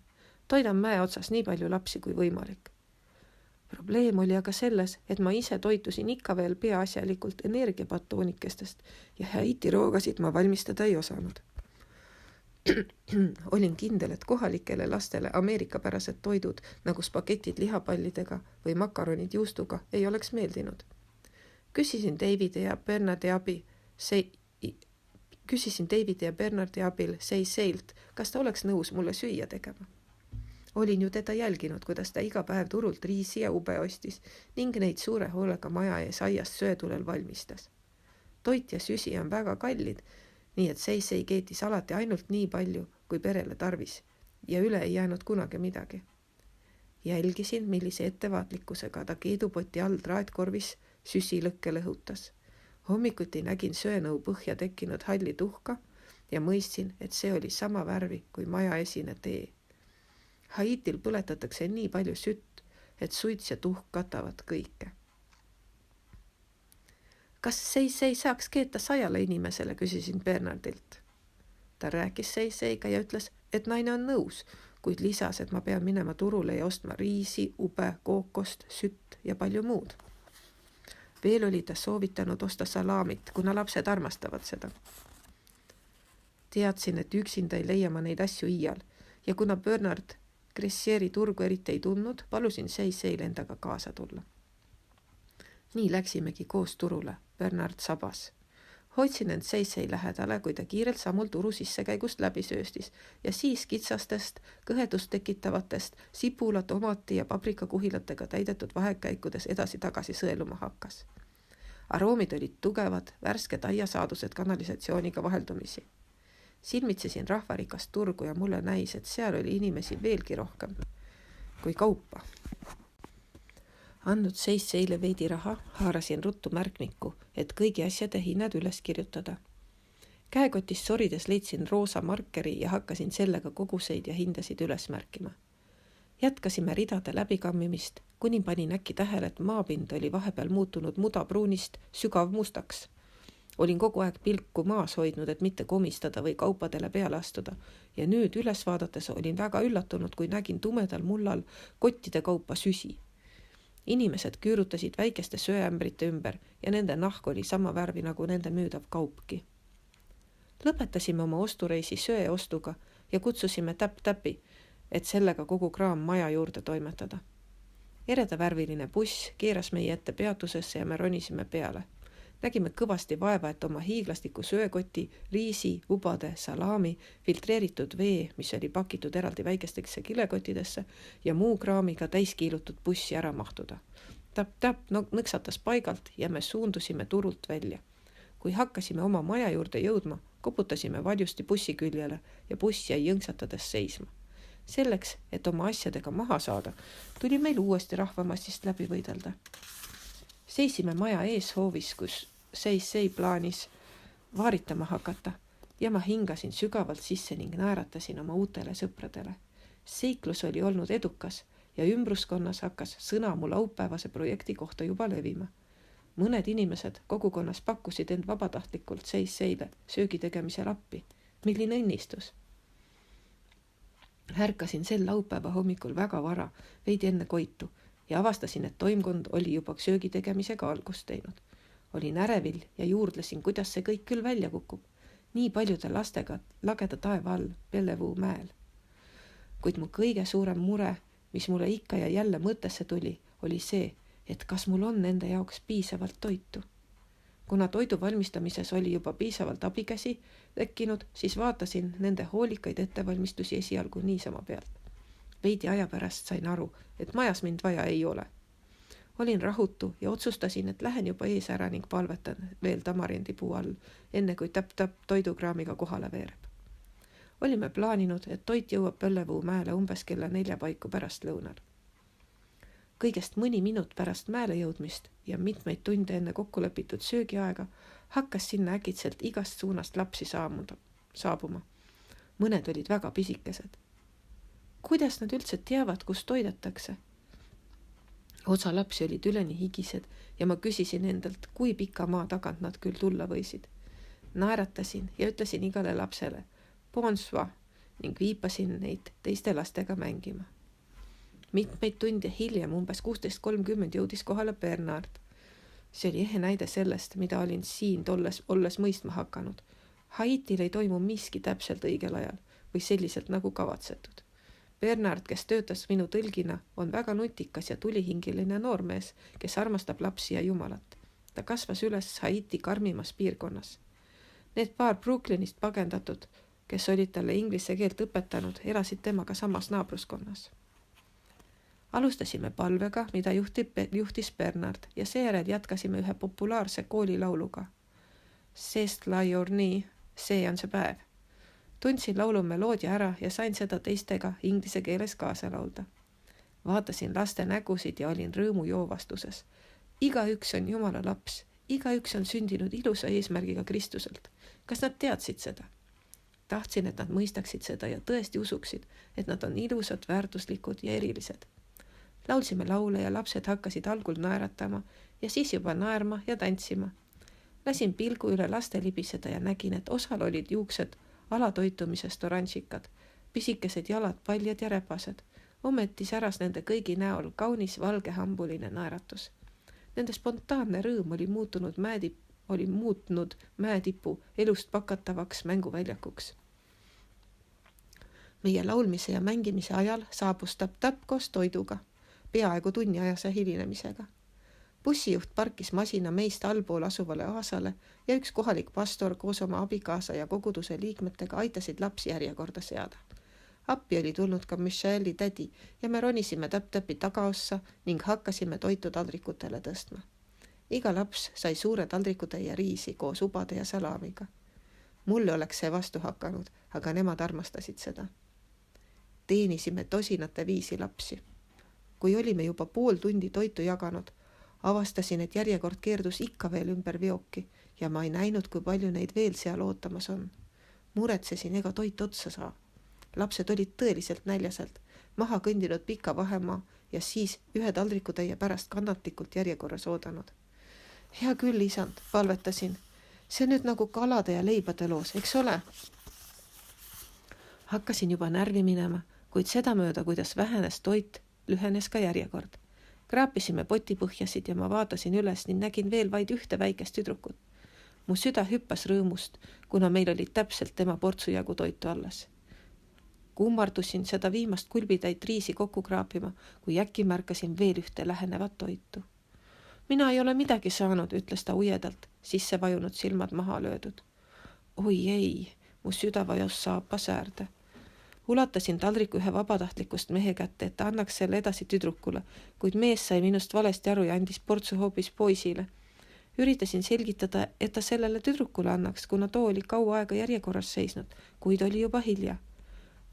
Toidan mäe otsas nii palju lapsi kui võimalik. Probleem oli aga selles, et ma ise toitusin ikka veel peaasjalikult energiapatoonikestest ja Haiti roogasid ma valmistada ei osanud. Olin kindel, et kohalikele lastele ameerikapärased toidud nagu spagetid lihapallidega või makaronid juustuga ei oleks meeldinud. Küsisin Davide ja Bernardi abil Seiseilt, kas ta oleks nõus mulle süüa tegema. Olin ju teda jälginud, kuidas ta iga päev turult riisi ja ube ostis ning neid suure hoolega maja ees aiast söetulel valmistas. Toit ja süsi on väga kallid, nii et Seisei keetis alati ainult nii palju, kui perele tarvis ja üle ei jäänud kunagi midagi. Jälgisin, millise ettevaatlikkusega ta keedupoti all traatkorvis süsilõkke lõhutas. Hommikuti nägin söenõu põhja tekkinud halli tuhka ja mõistsin, et see oli sama värvi kui maja esine tee. Haitil põletatakse nii palju sütt, et suits ja tuhk katavad kõike. Kas Seisei saaks keeta 100 inimesele, küsisin Bernardilt. Ta rääkis Seiseiga ja ütles, et naine on nõus, kuid lisas, et ma pean minema turule ja ostma riisi, ube, kookost, sütt ja palju muud. Veel oli ta soovitanud osta salamit, kuna lapsed armastavad seda. Teadsin, et üksinda ei leia ma neid asju iial ja kuna Bernard Gressieri turgu eriti ei tundnud, palusin Seiseil endaga kaasa tulla. Nii läksimegi koos turule, Bernard sabas. Hoidsin end Seisei lähedale, kui ta kiirelt sammul turu sissekäigust läbi sööstis ja siis kitsastest, kõhedust tekitavatest, sipula, tomati ja paprikakuhilatega täidetud vahekäikudes edasi-tagasi sõeluma hakkas. Aroomid olid tugevad, värsked aiasaadused kanalisatsiooniga vaheldumisi. Silmitsesin rahvarikast turgu ja mulle näis, et seal oli inimesi veelgi rohkem kui kaupa. Andnud Seiseile veidi raha, haarasin ruttu märkmiku, et kõigi asjade hinnad üles kirjutada. Käekotist sorides leidsin roosa markeri ja hakkasin sellega koguseid ja hindasid üles märkima. Jätkasime ridade läbikammimist, kuni panin äkki tähele, et maapind oli vahepeal muutunud mudapruunist sügav mustaks. Olin kogu aeg pilku maas hoidnud, et mitte komistada või kaupadele peale astuda ja nüüd üles vaadates olin väga üllatunud, kui nägin tumedal mullal kottide kaupa süsi. Inimesed küürutasid väikeste söeämbrite ümber ja nende nahk oli sama värvi nagu nende müüdav kaupki. Lõpetasime oma ostureisi söe ostuga ja kutsusime täpp-täpi, et sellega kogu kraam maja juurde toimetada. Eredavärviline buss keeras meie ette peatusesse ja me ronisime peale. Nägime kõvasti vaeva, et oma hiiglastiku söökoti, riisi, ubade, salami, filtreeritud vee, mis oli pakitud eraldi väikestesse kilekottidesse ja muu kraamiga täiskiilutud bussi ära mahtuda. Täpp nõksatas paigalt ja me suundusime turult välja. Kui hakkasime oma maja juurde jõudma, koputasime valjusti bussi küljele ja buss jäi jõnksatades seisma. Selleks, et oma asjadega maha saada, tuli meil uuesti rahvamassist läbi võidelda. Seisime maja ees hoovis, kus seis plaanis vaaritama hakata ja ma hingasin sügavalt sisse ning naeratasin oma uutele sõpradele. Seiklus oli olnud edukas ja ümbruskonnas hakkas sõna mu laupäevase projekti kohta juba levima. Mõned inimesed kogukonnas pakkusid end vabatahtlikult seisseile söögi tegemisel appi. Milline õnnistus! Ärkasin sel laupäeva hommikul väga vara, veidi enne koitu ja avastasin, et toimkond oli juba söögi tegemisega algust teinud. Olin ärevil ja juurdlesin, kuidas see kõik küll välja kukub. Nii paljude lastega lageda taeva all Bellevue mäel. Kuid mu kõige suurem mure, mis mulle ikka ja jälle mõttesse tuli, oli see, et kas mul on nende jaoks piisavalt toitu. Kuna toidu valmistamises oli juba piisavalt abikäsi tekkinud, siis vaatasin nende hoolikaid ettevalmistusi esialgu niisama pealt. Veidi aja pärast sain aru, et majas mind vaja ei ole. Olin rahutu ja otsustasin, et lähen juba ees ära ning palvetan veel tamarindipuu all, enne kui täpp toidukraamiga kohale veereb. Olime plaaninud, et toit jõuab Bellevue mäele umbes kella 4 paiku pärast lõunal. Kõigest mõni minut pärast mäele jõudmist ja mitmeid tunde enne kokkulepitud söögiaega hakkas sinna äkitselt igast suunast lapsi saabuma. Mõned olid väga pisikesed. Kuidas nad üldse teavad, kus toidetakse? Osa lapsi olid üleni higised ja ma küsisin endalt, kui pika maa tagant nad küll tulla võisid. Naeratasin ja ütlesin igale lapsele bonsoir ning viipasin neid teiste lastega mängima. Mitmeid tunde hiljem, umbes 16:30 jõudis kohale Bernard. See oli ehe näide sellest, mida olin siin olles mõistma hakanud. Haitil ei toimu miski täpselt õigel ajal või selliselt nagu kavatsetud. Bernard, kes töötas minu tõlgina, on väga nutikas ja tulihingiline noormees, kes armastab lapsi ja jumalat. Ta kasvas üles Haiti karmimas piirkonnas. Need paar Brooklynist pagendatud, kes olid talle inglise keelt õpetanud, elasid temaga samas naabruskonnas. Alustasime palvega, mida juhtis Bernard ja seejärel jätkasime ühe populaarse koolilauluga. Sest la journée, see on see päev. Tundsin laulu meloodia ära ja sain seda teistega inglise keeles kaasa laulda. Vaatasin laste nägusid ja olin rõõmu joovastuses. Igaüks on Jumala laps, igaüks on sündinud ilusa eesmärgiga Kristuselt. Kas nad teadsid seda? Tahtsin, et nad mõistaksid seda ja tõesti usuksid, et nad on ilusad, väärtuslikud ja erilised. Laulsime laule ja lapsed hakkasid algul naeratama ja siis juba naerma ja tantsima. Lasin pilgu üle laste libiseda ja nägin, et osal olid juuksed alatoitumisest oranžikad, pisikesed jalad paljad ja räpased. Ometi säras nende kõigi näol kaunis valgehambuline naeratus. Nende spontaanne rõõm oli muutnud mäetipu elust pakatavaks mänguväljakuks. Meie laulmise ja mängimise ajal saabus täpp koos toiduga, peaaegu tunniajase hilinemisega. Bussijuht parkis masina meist allpool asuvale aasale ja üks kohalik pastor koos oma abikaasa ja koguduse liikmetega aitasid lapsi järjekorda seada. Appi oli tulnud ka Micheli tädi ja me ronisime täpp-täpi tagaossa ning hakkasime toitu taldrikutele tõstma. Iga laps sai suure taldrikutäie riisi koos ubade ja salamiga. Mulle oleks see vastu hakanud, aga nemad armastasid seda. Teenisime tosinate viisi lapsi. Kui olime juba pool tundi toitu jaganud, avastasin, et järjekord keerdus ikka veel ümber veoki ja ma ei näinud, kui palju neid veel seal ootamas on. Muretsesin, ega toit otsa saa. Lapsed olid tõeliselt näljaselt, maha kõndinud pika vahemaa ja siis ühe taldrikutäie pärast kannatlikult järjekorras oodanud. Hea küll, isand, palvetasin. See on nüüd nagu kalade ja leibade loos, eks ole? Hakkasin juba närvi minema, kuid seda mööda, kuidas vähenes toit, lühenes ka järjekord. Kraapisime potipõhjasid ja ma vaatasin üles ning nägin veel vaid ühte väikest tüdrukut. Mu süda hüppas rõõmust, kuna meil oli täpselt tema portsu jagu toitu alles. Kummardusin seda viimast kulbitäit riisi kokku kraapima, kui äkki märkasin veel ühte lähenevat toitu. Mina ei ole midagi saanud, ütles ta ujedalt, sisse vajunud silmad maha löödud. Oi ei, mu süda vajus saapas äärde. Ulatasin taldriku ühe vabatahtlikust mehe kätte, et ta annaks selle edasi tüdrukule, kuid mees sai minust valesti aru ja andis portsu hoopis poisile. Üritasin selgitada, et ta sellele tüdrukule annaks, kuna too oli kaua aega järjekorras seisnud, kuid oli juba hilja.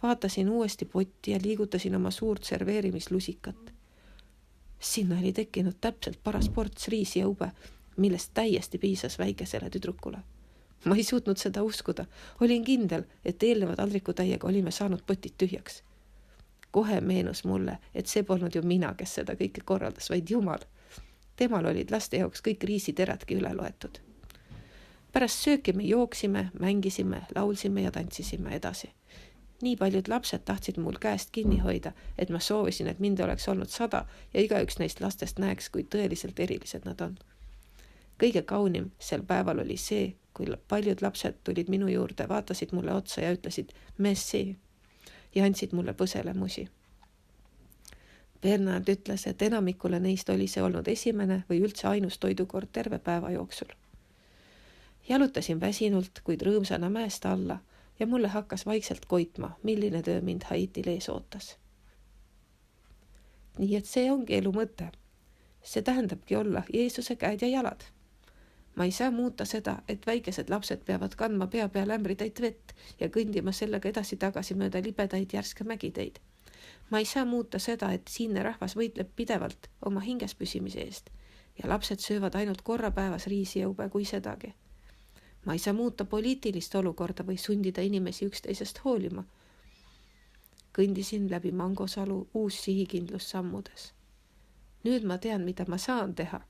Vaatasin uuesti potti ja liigutasin oma suurt serveerimislusikat. Sinna oli tekkinud täpselt paras ports riisi ja ube, millest täiesti piisas väikesele tüdrukule. Ma ei suutnud seda uskuda. Olin kindel, et eelneva taldrikutäiega olime saanud potid tühjaks. Kohe meenus mulle, et see polnud ju mina, kes seda kõike korraldas, vaid Jumal. Temal olid laste jaoks kõik riisiteradki üle loetud. Pärast sööki me jooksime, mängisime, laulsime ja tantsisime edasi. Nii paljud lapsed tahtsid mul käest kinni hoida, et ma soovisin, et mind oleks olnud 100 ja igaüks neist lastest näeks, kui tõeliselt erilised nad on. Kõige kaunim sel päeval oli see, kui paljud lapsed tulid minu juurde, vaatasid mulle otsa ja ütlesid merci ja andsid mulle põsele musi. Bernard ütles, et enamikule neist oli see olnud esimene või üldse ainus toidukord terve päeva jooksul. Jalutasin väsinult, kuid rõõmsana mäest alla ja mulle hakkas vaikselt koitma, milline töö mind Haitil ees ootas. Nii et see ongi elu mõte. See tähendabki olla Jeesuse käed ja jalad. Ma ei saa muuta seda, et väikesed lapsed peavad kandma pea peal ämbritäit vett ja kõndima sellega edasi-tagasi mööda libedaid järske mägiteid. Ma ei saa muuta seda, et siinne rahvas võitleb pidevalt oma hinges püsimise eest ja lapsed söövad ainult korra päevas riisi ja ube kui sedagi. Ma ei saa muuta poliitilist olukorda või sundida inimesi üksteisest hoolima. Kõndisin läbi Mangosalu uus sihikindlus sammudes. Nüüd ma tean, mida ma saan teha.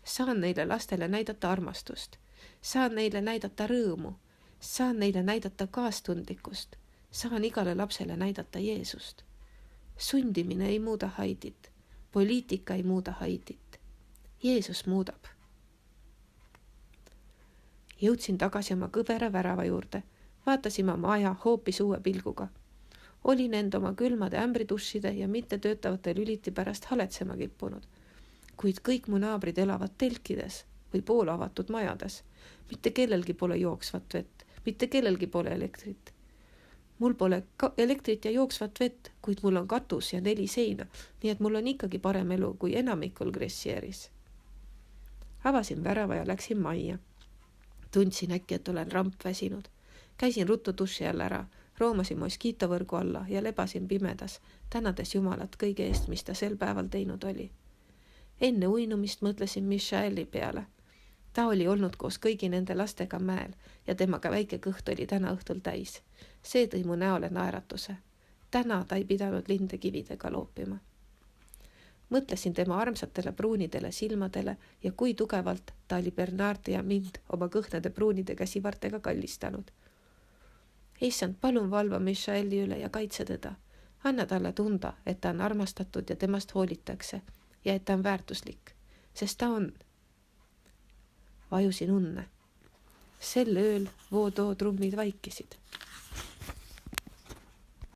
Saan neile lastele näidata armastust. Saan neile näidata rõõmu. Saan neile näidata kaastundlikkust. Saan igale lapsele näidata Jeesust. Sundimine ei muuda Haitit. Poliitika ei muuda Haitit. Jeesus muudab. Jõudsin tagasi oma kõvera värava juurde. Vaatasime oma aja hoopis uue pilguga. Olin end oma külmade ämbritusside ja mitte töötavate lüliti pärast haletsema kippunud. Kuid kõik mu naabrid elavad telkides või poolavatud majades. Mitte kellelgi pole jooksvat vett, mitte kellelgi pole elektrit. Mul pole elektrit ja jooksvat vett, kuid mul on katus ja 4 seina, nii et mul on ikkagi parem elu kui enamikul Gressieris. Avasin värava ja läksin majja. Tundsin äkki, et olen rampväsinud. Käisin ruttu duši all ära, roomasin moskiitovõrgu alla ja lebasin pimedas, tänades Jumalat kõige eest, mis ta sel päeval teinud oli. Enne uinumist mõtlesin Michaeli peale. Ta oli olnud koos kõigi nende lastega mäel ja temaga väike kõht oli täna õhtul täis. See tõi mu näole naeratuse. Täna ta ei pidanud linde kividega loopima. Mõtlesin tema armsatele pruunidele silmadele ja kui tugevalt ta oli Bernardi ja mind oma kõhnade pruunide käsivartega kallistanud. Issand, palun valva Michaeli üle ja kaitse teda. Anna talle tunda, et ta on armastatud ja temast hoolitakse ja et ta on väärtuslik, sest ta on. Vajusin unne. Sel ööl voodoo trummid vaikisid.